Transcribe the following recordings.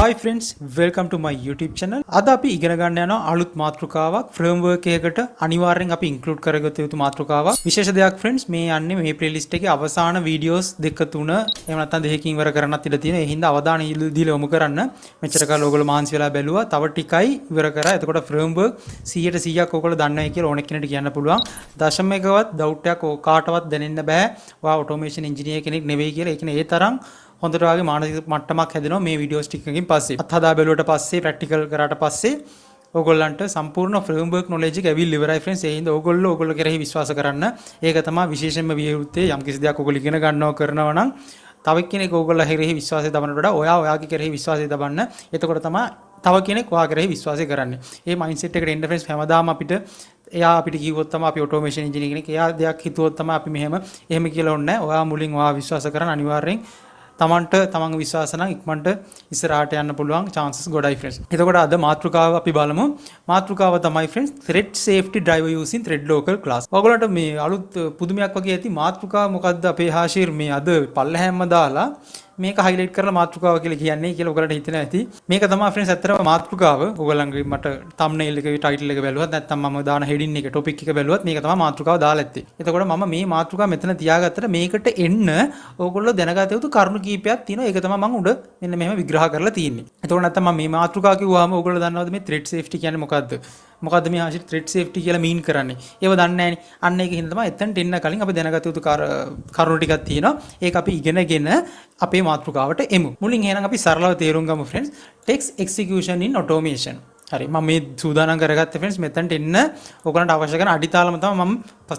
Hi friends, welcome to my YouTube channel. අද අපි ඉගෙන ගන්න යනවා අලුත් මාතෘකාවක් framework එකකට අනිවාර්යෙන් අපි include කරගත යුතු මාතෘකාවක්. විශේෂ දෙයක් friends මේ යන්නේ මේ playlist එකේ අවසාන videos දෙක තුන එහෙම නැත්නම් දෙකකින් ඉවර කරන්නත් ඉඩ තියෙනවා. ඒ හින්දා අවධානය දීලා යොමු කරන්න. මෙච්චර කාලේ ඔයගොල්ලෝ මහන්සි වෙලා බැලුවා. තව ටිකයි ඉවර කරා. එතකොට framework 100%ක් ඔයගොල්ලෝ දන්නවයි කියලා ඕනෙක් කෙනෙක්ට කියන්න පුළුවන්. දශමයකවත් doubt එකක් කාටවත් දැනෙන්න බෑ. ඔයා automation engineer කෙනෙක් නෙවෙයි කියලා. ඒ කියන්නේ ඒ තරම් හොඳට වගේ මානසික මට්ටමක් හැදෙනවා මේ වීඩියෝස් ටිකකින් පස්සේ. අත්හදා බැලුවට පස්සේ ප්‍රැක්ටිකල් කරාට පස්සේ ඕගොල්ලන්ට සම්පූර්ණ ෆ්‍රේම්වර්ක් නොලෙජ් එක ඇවිල්ලා ඉවරයි ෆ්‍රෙන්ඩ්ස්. ඒ හින්දා ඕගොල්ලෝ කෙරෙහි විශ්වාස කරන්න. ඒක තමයි විශේෂයෙන්ම විය යුත්තේ. යම් කිසි දෙයක් ඕගොල්ලෝ ඉගෙන ගන්නව කරනවා නම් තව කෙනෙක් ඕගොල්ලෝ කෙරෙහි විශ්වාසය දබනට වඩා ඔයාගේ කෙරෙහි විශ්වාසය දබන්න. එතකොට තමයි තව කෙනෙක් ඔයා කෙරෙහි විශ්වාසය කරන්නේ. මේ මයින්ඩ්සෙට් එකට එන්න ෆ්‍රෙන්ඩ්ස් හැමදාම එයා අපිට කිව්වොත් තමයි අපි ඔටෝමේෂන් ඉන්ජිනියර් කෙනෙක්. එයා දෙයක් හිතුවොත් තමයි අපි එහෙම කියලා ඕනේ නැහැ. ඔයා මුලින් ඔයා විශ්වාස කරන් අනිවාර්යෙන් තමන්ට තමන්ගේ විශ්වාස නම් ඉක්මනට ඉස්සරහට යන්න පුළුවන් chances ගොඩයි friends. එතකොට අද මාතෘකාව අපි බලමු. මාතෘකාව තමයි friends thread safety driver using thread local class. ඔයගොල්ලන්ට මේ අලුත් පුදුමයක් වගේ ඇති මාතෘකාව මොකද්ද අපේ හාෂිර් මේ අද පල්ලහැම්ම දාලා මේක highlight කරලා මාතෘකාව කියලා කියන්නේ කියලා ඔයගලට හිතෙන ඇති. මේක තමයි friends ඇත්තටම මාතෘකාව. ඔයගලන්ගේ මට thumbnail එකේ title එක බැලුවත් නැත්නම් මම දාන heading එක topic එක බැලුවත් මේක තමයි මාතෘකාව දාලා ඇත්තේ. එතකොට මම මේ මාතෘකාව මෙතන තියාගත්තට මේකට එන්න ඔයගොල්ලෝ දැනගත යුතු කරුණු කීපයක් තියෙනවා. ඒක තමයි මම උඩ මෙන්න මෙහෙම විග්‍රහ කරලා තියෙන්නේ. එතකොට නැත්නම් මම මේ මාතෘකාව කිව්වහම ඔයගොල්ලෝ දන්නවද මේ thread safety කියන්නේ මොකද්ද? මොකද්ද මේ ආශිර්වාද thread safety කියලා මීන් කරන්නේ? ඒව දන්නේ නැහැනේ. අන්න ඒක හින්දා තමයි එතනට එන්න කලින් අපි දැනගත යුතු කරුණු ටිකක් තියෙනවා. ඒක අපි ඉගෙනගෙන අපේ මාතෘකාවට එමු. මුලින් එහෙනම් අපි සරලව තේරුම් ගමු friends. Text execution in automation. හරි මම මේ සූදානම් කරගත්තේ friends මෙතනට එන්න ඔයගලන්ට අවශ්‍ය කරන අඩිතාලම තමයි මම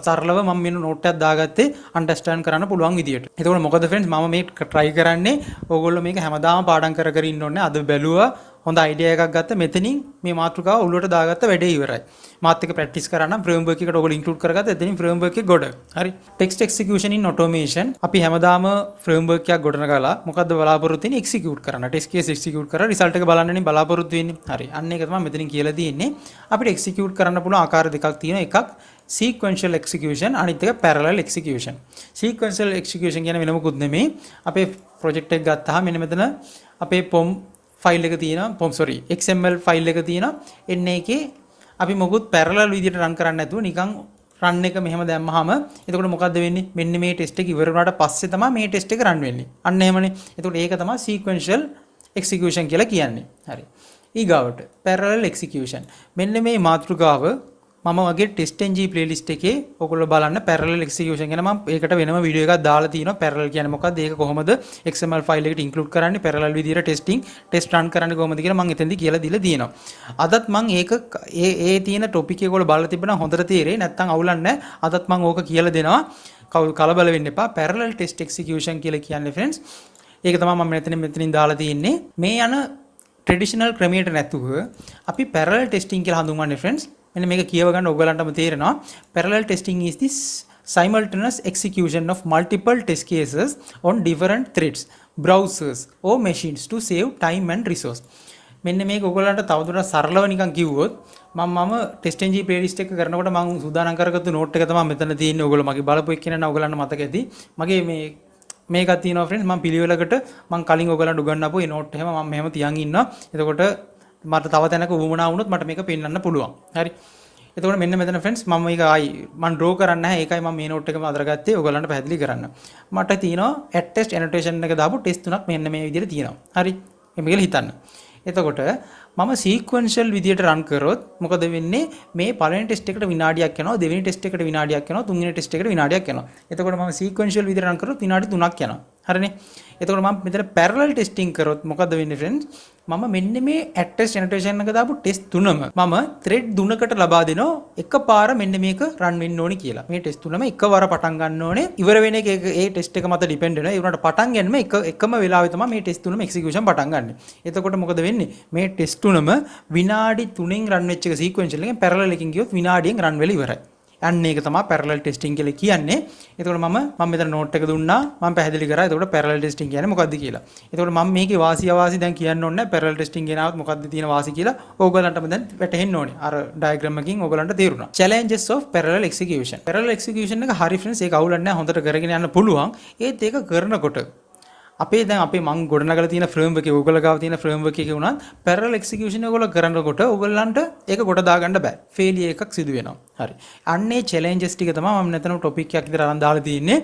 සරලව මම මෙන්න නෝට් එකක් දාගත්තේ අන්ඩර්ස්ටෑන්ඩ් කරන්න පුළුවන් විදියට. එතකොට මොකද friends මම මේ try කරන්නේ ඕගොල්ලෝ මේක හැමදාම පාඩම් කර ඉන්න ඕනේ. අද බැලුවා හොඳ අයිඩියා එකක් ගත්ත මෙතනින් මේ මාතෘකාව ඔළුවට දාගත්ත වැඩේ ඉවරයි. මාත් එක්ක ප්‍රැක්ටිස් කරා නම් ෆ්‍රේම්වර්ක් එකට ඔයගොල්ලෝ ඉන්ක්ලූඩ් කරගත්ත එතනින් ෆ්‍රේම්වර්ක් එක ගොඩ. හරි. ටෙක්ස්ට් එක්සිකියුෂන් ඉන් ඔටෝමේෂන් අපි හැමදාම ෆ්‍රේම්වර්ක් එකක් ගොඩනගලා මොකද්ද බලාපොරොත්තු වෙන්නේ එක්සිකියුට් කරන්න. ටෙස්ට් කේස් එක්සිකියුට් කරලා රිසල්ට් එක බලන්නනේ බලාපොරොත්තු වෙන්නේ. හරි. අන්න ඒක තමයි මෙතනින් කියලා තියෙන්නේ. අපිට එක්සිකියුට් කරන්න පුළුවන් ආකාර දෙකක් තියෙනවා. එකක් sequential execution අනිත් එක parallel execution. sequential execution කියන්නේ වෙන මොකුත් නෙමෙයි. අපේ project එක ගත්තාම මෙන්න මෙතන අපේ POM ෆයිල් එක තියෙනවා XML ෆයිල් එක තියෙනවා එන්න එකේ අපි මොකුත් parallel විදිහට run කරන්නේ නැතුව නිකන් run එක මෙහෙම දැම්මහම එතකොට මොකද්ද වෙන්නේ මෙන්න මේ test එක ඉවර වුණාට පස්සේ තමයි මේ test එක run වෙන්නේ අන්න එහෙමනේ එතකොට ඒක තමයි sequential execution කියලා කියන්නේ හරි ඊගාවට parallel execution මෙන්න මේ මාතෘකාව මම වගේ TestNG playlist එකේ ඔයගොල්ලෝ බලන්න parallel execution ගැන මම ඒකට වෙනම වීඩියෝ එකක් දාලා තියෙනවා parallel කියන්නේ මොකක්ද ඒක කොහොමද XML ෆයිල් එකට include කරන්නේ parallel විදිහට test run කරන්නේ කොහොමද කියලා මම එතෙන්දී කියලා දීලා තියෙනවා. අදත් මම ඒක ඒ තියෙන topic එක ඔයගොල්ලෝ බලලා තිබුණා හොඳට තේරෙයි නැත්නම් අවුලක් නැහැ. අදත් මම ඕක කියලා දෙනවා. කලබල වෙන්න එපා. parallel test execution කියලා කියන්නේ friends. ඒක තමයි මම මෙතනින් දාලා තියෙන්නේ. මේ යන traditional ක්‍රමයට නැතුව අපි parallel testing කියලා හඳුන්වන්නේ friends. මෙන්න මේක කියව ගන්න ඔයගලන්ටම තේරෙනවා parallel testing is this simultaneous execution of multiple test cases on different threads browsers or machines to save time and resource මෙන්න මේක ඔයගලන්ට තවදුරටත් සරලව නිකන් කිව්වොත් මම TestNG playlist එක කරනකොට මම සූදානම් කරගත්තු note එක තමයි මෙතන තියෙන්නේ ඔයගොල්ලෝ මගේ බලපු එක්කෙනා නම් ඔයගලන්ට මතක ඇති මගේ මේකක් තියෙනවා friends මම පිළිවෙලකට මම කලින් ඔයගලන්ට උගන්වපු මේ note එහෙම මම මෙහෙම තියන් ඉන්නවා එතකොට මට තව තැනක වුමනා වුණොත් මට මේක පෙන්වන්න පුළුවන්. හරි. එතකොට මෙන්න මෙතන friends මම මේක මම draw කරන්නේ නැහැ. ඒකයි මම මේ note එකම අදරගත්තේ ඔයගලන්ට පැහැදිලි කරන්න. මට තියෙනවා at test annotation එක දාපු test තුනක් මෙන්න මේ විදිහට තියෙනවා. හරි. මේක කියලා හිතන්න. එතකොට මම sequential විදිහට run කරොත් මොකද වෙන්නේ මේ පළවෙනි test එකට විනාඩියක් යනවා දෙවෙනි test එකට විනාඩියක් යනවා තුන්වෙනි test එකට විනාඩියක් යනවා. එතකොට මම sequential විදිහට run කරොත් විනාඩි 3ක් යනවා. හරිනේ. එතකොට මම මෙතන parallel testing කරොත් මොකද වෙන්නේ friends? මම මෙන්න මේ at test annotation එක දාපු test තුනම මම thread 3කට ලබා දෙනවා එකපාර මෙන්න මේක run වෙන්න ඕනි කියලා. මේ test තුනම එකවර පටන් ගන්න ඕනේ. ඉවර වෙන එක ඒ test එක මත depend වෙනවා. ඒ වුණාට පටන් ගන්නම එකම වෙලාවෙ තමයි මේ test තුනම execution පටන් ගන්න. එතකොට මොකද වෙන්නේ? මේ test තුනම විනාඩි 3න් run වෙච්ච එක sequential එකෙන් parallel එකකින් ගියොත් විනාඩියෙන් run වෙලා ඉවරයි. අන්න ඒක තමයි parallel testing කියලා කියන්නේ. එතකොට මම මෙතන note එක දුන්නා. මම පැහැදිලි කරා. එතකොට parallel testing කියන්නේ මොකක්ද කියලා. එතකොට මම මේකේ වාසි අවාසි දැන් කියන්න ඕනේ නැහැ. parallel testing කියනවත් මොකක්ද තියෙන වාසි කියලා ඕගොල්ලන්ටම දැන් වැටහෙන්න ඕනේ. අර diagram එකකින් ඕගොල්ලන්ට තේරුණා. Challenges of parallel execution. parallel execution එක හරි friends ඒක අවුලක් නැහැ. හොඳට කරගෙන යන්න පුළුවන්. ඒත් ඒක කරනකොට අපේ දැන් අපේ මං ගොඩනගලා තියෙන ෆ්‍රේම්වර්ක් එක ඔයගොල්ලෝ ගාව තියෙන ෆ්‍රේම්වර්ක් එකේ උනත් පැරලල් එක්සිකියුෂන් එක ඔයගොල්ලෝ කරනකොට ඔයගොල්ලන්ට ඒක කොට දාගන්න බෑ. ෆේලියර් එකක් සිදු වෙනවා. හරි. අන්නේ චැලෙන්ජස් ටික තමයි මම මෙතන ටොපික් එකක් විතර අරන් දාලා තියෙන්නේ.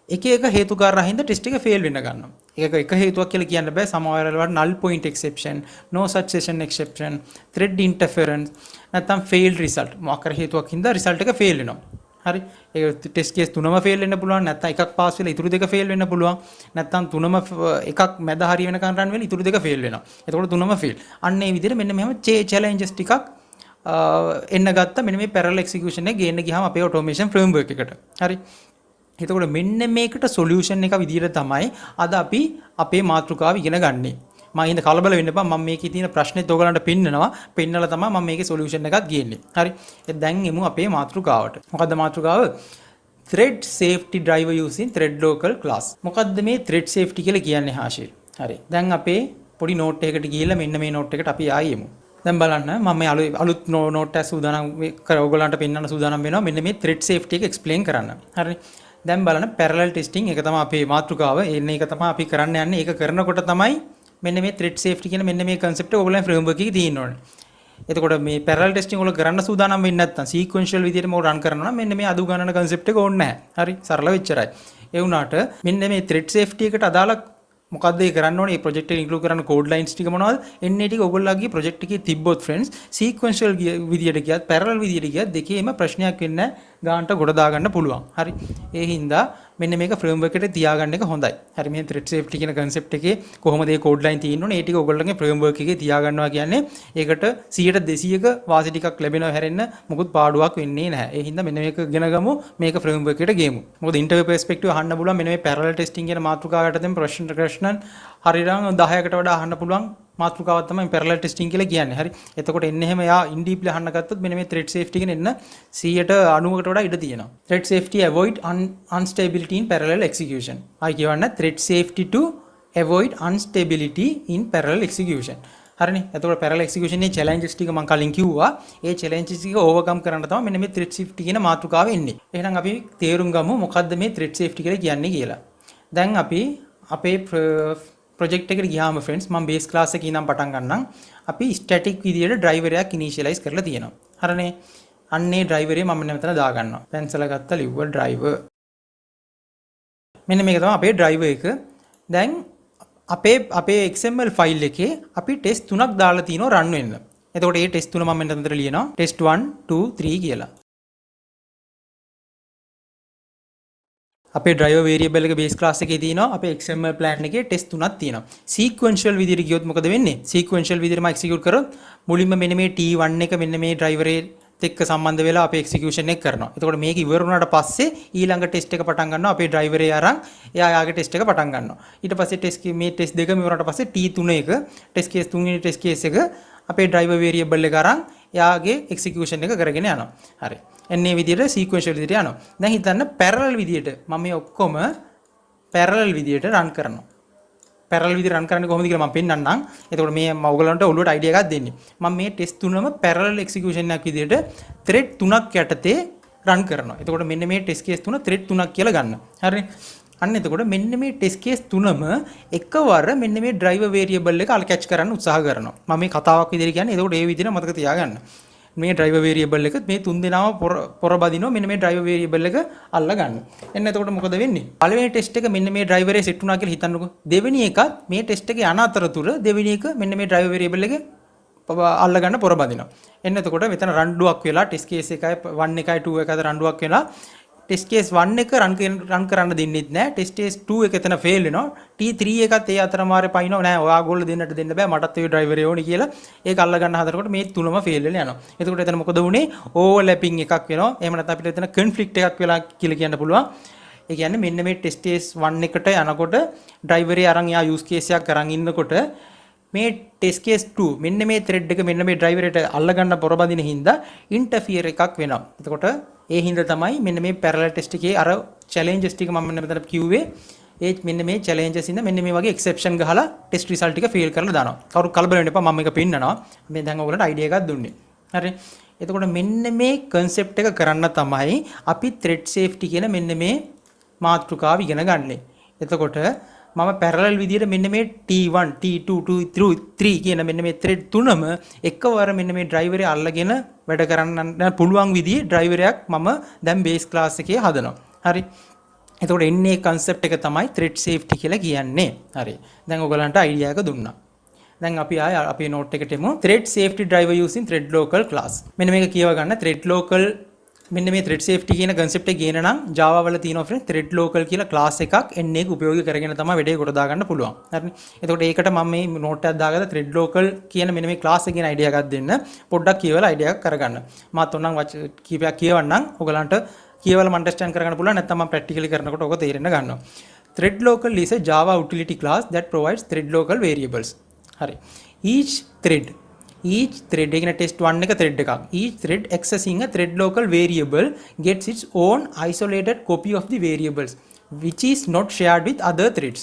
එක එක හේතු කාරණා හින්දා ටෙස්ට් එක ෆේල් වෙන්න ගන්නවා. ඒක එක හේතුවක් කියලා කියන්න බෑ. සමහර වෙලාවට null point exception, no such session exception, thread interference නැත්නම් failed result. මොකක් කර හේතුවක් හින්දා result එක ෆේල් වෙනවා. හරි. ඒක ටෙස්ට් කේස් තුනම ෆේල් වෙන්න පුළුවන්. නැත්නම් එකක් පාස් වෙලා ඉතුරු දෙක ෆේල් වෙන්න පුළුවන්. නැත්නම් තුනම එකක් මැද හරි වෙනකන් රන් වෙලා ඉතුරු දෙක ෆේල් වෙනවා. එතකොට තුනම ෆේල්. අන්න ඒ විදිහට මෙන්න මෙහෙම චැලෙන්ජස් ටිකක් එන්න ගත්තා. මෙන්න මේ පැරලල් එක්සිකියුෂන් එක ගේන්න ගියාම අපේ ඔටෝමේෂන් ෆ්‍රේම්වර්ක් එකට. හරි. එතකොට මෙන්න මේකට සොලියුෂන් එක විදිහට තමයි අද අපි අපේ මාතෘකාව ඉගෙන ගන්නේ. මම ඉඳ කලබල වෙන්න එපා. මම මේකේ තියෙන ප්‍රශ්නෙත් ඔයගලන්ට පෙන්නනවා. පෙන්නලා තමයි මම මේකේ සොලියුෂන් එකක් ගේන්නේ. හරි. දැන් එමු අපේ මාතෘකාවට. මොකද්ද මාතෘකාව? thread safety driver using thread local class. මොකද්ද මේ thread safety කියලා කියන්නේ හාෂිල්? හරි. දැන් අපේ පොඩි නෝට් එකකට ගිහිල්ලා මෙන්න මේ නෝට් එකට අපි ආයෙ යමු. දැන් බලන්න මම මේ අලුත් නෝට් එක සූදානම් ඔයගලන්ට පෙන්නන්න සූදානම් වෙනවා. මෙන්න මේ thread safety එක explain කරන්න. හරි. දැන් බලන්න parallel testing එක තමයි අපේ මාතෘකාව. එන්නේ ඒක තමයි අපි කරන්න යන්නේ. ඒක කරනකොට තමයි මෙන්න මේ thread safety කියන මෙන්න මේ concept එක ඔයගොල්ලන් framework එකේ තියෙන්න ඕනේ. එතකොට මේ parallel testing වල කරන්න සූදානම් වෙන්නේ නැත්නම් sequential විදිහට මොකද run කරනවා නම් මෙන්න මේ අදු ගණන concept එක ඕනේ නැහැ. හරි සරල වෙච්චරයි. ඒ වුණාට මෙන්න මේ thread safety එකට අදාළ මොකද්ද ඒ කරන්න ඕනේ? මේ project එක include කරන්න code lines ටික මොනවද? එන්නේ ටික ඔයගොල්ලෝගේ project එකේ තිබ්බොත් friends sequential විදිහට ගියත් parallel විදිහට ගියත් දෙකේම ප්‍රශ්නයක් වෙන්නේ නැහැ. ගානට ගොඩ දාගන්න පුළුවන්. හරි. ඒ හින්දා මෙන්න මේක framework එකට තියාගන්න එක හොඳයි. හරි මේ thread safety කියන concept එකේ කොහොමද මේ code line තියෙන්න ඕනේ? ඒ ටික ඔයගොල්ලෝගේ framework එකේ තියාගන්නවා කියන්නේ ඒකට 100%ක වාසි ටිකක් ලැබෙනවා හැරෙන්න මොකුත් පාඩුවක් වෙන්නේ නැහැ. ඒ හින්දා මෙන්න මේක ඉගෙන ගමු. මේක framework එකට ගේමු. මොකද interview perspective අහන්න පුළුවන් මෙන්න මේ parallel testing කියන මාතෘකාවට දැන් ප්‍රශ්න හරියටම 10කට වඩා අහන්න පුළුවන් මාතෘකාවක් තමයි parallel testing කියලා කියන්නේ. හරි. එතකොට එන්නේ එහෙම යා in deeply අහන්න ගත්තොත් මෙන්න මේ thread safety කියන එන්න 190කට වඩා ඉඩ තියෙනවා. Thread safety avoid instability in parallel execution. ආයි කියවන්න thread safety to avoid instability in parallel execution. හරිනේ. එතකොට parallel execution නේ challenges ටික මම කලින් කිව්වා. ඒ challenges ටික overcome කරන්න තමයි මෙන්න මේ thread safety කියන මාතෘකාව එන්නේ. එහෙනම් අපි තේරුම් ගමු මොකද්ද මේ thread safety කියලා කියන්නේ කියලා. දැන් අපි අපේ project එකට ගියාම friends මම base class එකේ ඉඳන් පටන් ගන්නම්. අපි static විදියට driver එකක් initialize කරලා තියෙනවා. හරිනේ. අන්නේ driver එක මම මෙතන දා ගන්නවා. pencil එක ගත්තා ලිව්වා driver. මෙන්න මේක තමයි අපේ driver එක. දැන් අපේ XML file එකේ අපි test 3ක් දාලා තිනවා run වෙන්න. එතකොට මේ test 3 මම මෙතන ලියනවා test 1 2 3 කියලා. අපේ driver variable එක base class එකේ තියෙනවා. අපේ XML plan එකේ test 3ක් තියෙනවා. sequential විදිහට ගියොත් මොකද වෙන්නේ? sequential විදිහට මම execute කරොත් මුලින්ම මෙන්න මේ T1 එක මෙන්න මේ driver එක්ක සම්බන්ධ වෙලා අපේ execution එක කරනවා. එතකොට මේක ඉවර වුණාට පස්සේ ඊළඟ test එක පටන් ගන්නවා. අපේ driver එක අරන් එයා යාගේ test එක පටන් ගන්නවා. ඊට පස්සේ මේ test දෙකම ඉවර වුණාට පස්සේ T3 එක test case 3 වෙනි test case එක අපේ driver variable එක අරන් එයාගේ execution එක කරගෙන යනවා. හරි. එන්නේ විදිහට sequential විදිහට යනවා. දැන් හිතන්න parallel විදිහට මම මේ ඔක්කොම parallel විදිහට run කරනවා. parallel විදිහට run කරන්නේ කොහොමද කියලා මම පෙන්නන්නම්. එතකොට මේ මම ඔයගලන්ට ඔළුවට idea එකක් දෙන්නේ. මම මේ test තුනම parallel execution එකක් විදිහට thread තුනක් යටතේ run කරනවා. එතකොට මෙන්න මේ test case තුන thread තුනක් කියලා ගන්න. හරිනේ. අන්න එතකොට මෙන්න මේ test case තුනම එකවර මෙන්න මේ driver variable එක catch කරන්න උත්සාහ කරනවා. මම මේ කතාවක් විදිහට කියන්නේ. එතකොට ඒ විදිහට මතක තියාගන්න. මේ driver variable එක මේ තුන් දෙනාම පොර බදිනවා මෙන්න මේ driver variable එක අල්ල ගන්න. එන්න එතකොට මොකද වෙන්නේ? පළවෙනි test එක මෙන්න මේ driver එක set වුණා කියලා හිතන්නකෝ. දෙවෙනි එකත් මේ test එකේ යන අතරතුර දෙවෙනි එක මෙන්න මේ driver variable එක අල්ල ගන්න පොර බදිනවා. එන්න එතකොට මෙතන රණ්ඩුවක් වෙලා test case එකයි 1 එකයි 2 එකයි රණ්ඩුවක් වෙලා test case 1 එක run කරන්න දෙන්නෙත් නැහැ. test case 2 එක එතන fail වෙනවා. T3 එකත් ඒ අතරමාරේ පයින්නවා නෑ. ඔයාගොල්ලෝ දෙන්නට දෙන්න බෑ. මටත් ඒ driver එක ඕනේ කියලා ඒක අල්ල ගන්න හදනකොට මේ තුනම fail වෙලා යනවා. එතකොට එතන මොකද වුනේ? overlapping එකක් වෙනවා. එහෙම නැත්නම් අපිට එතන conflict එකක් වෙලා කියලා කියන්න පුළුවන්. ඒ කියන්නේ මෙන්න මේ test case 1 එකට යනකොට driver එක අරන් යා use case එකක් අරන් ඉන්නකොට මේ test case 2 මෙන්න මේ thread එක මෙන්න මේ driver එකට අල්ල ගන්න පොරබදින හින්දා interfere එකක් වෙනවා. එතකොට ඒ හින්දා තමයි මෙන්න මේ parallel test එකේ අර challenges ටික මම මෙතන කිව්වේ. ඒ මෙන්න මේ challenges ඉඳ මෙන්න මේ වගේ exception ගහලා test result ටික fail කරලා දානවා. කවුරු කලබල වෙන්න එපා මම මේක පෙන්නනවා. මේ දැන් ඔයගලන්ට idea එකක් දුන්නේ. හරි. එතකොට මෙන්න මේ concept එක කරන්න තමයි අපි thread safety කියන මෙන්න මේ මාතෘකාව ඉගෙන ගන්නෙ. එතකොට මම පැරලල් විදියට මෙන්න මේ T1 T2 T3 කියන මෙන්න මේ thread තුනම එකවර මෙන්න මේ driver එක අල්ලගෙන වැඩ කරන්න පුළුවන් විදිහේ driver එකක් මම දැන් base class එකේ හදනවා. හරි. එතකොට එන්නේ concept එක තමයි thread safety කියලා කියන්නේ. හරි. දැන් ඔයගලන්ට idea එක දුන්නා. දැන් අපි ආය අපේ note එකට එමු. thread safety driver using thread local class. මෙන්න මේක කියව ගන්න thread local මෙන්න මේ thread safety කියන concept එක ගේන නම් Java වල තියෙනවා friend thread local කියලා class එකක් එන්නේ එක උපයෝගී කරගෙන තමයි වැඩේ කොට දාගන්න පුළුවන්. හරිනේ. එතකොට ඒකට මම මේ note එකක් දාගත්තා thread local කියන මෙන්න මේ class එකේ idea එකක් දෙන්න. පොඩ්ඩක් කියවලා idea එකක් කරගන්න. මාත් ඔන්නම් කීපයක් කියවන්නම්. ඔයගලන්ට කියවලා understand කරගන්න පුළුවන්. නැත්නම් මම practically කරනකොට ඔක තේරෙන්න ගන්නවා. thread local is a Java utility class that provides thread local variables. හරි. each thread එකන test 1 එක thread එකක්. each thread accessing a thread local variable gets its own isolated copy of the variables which is not shared with other threads.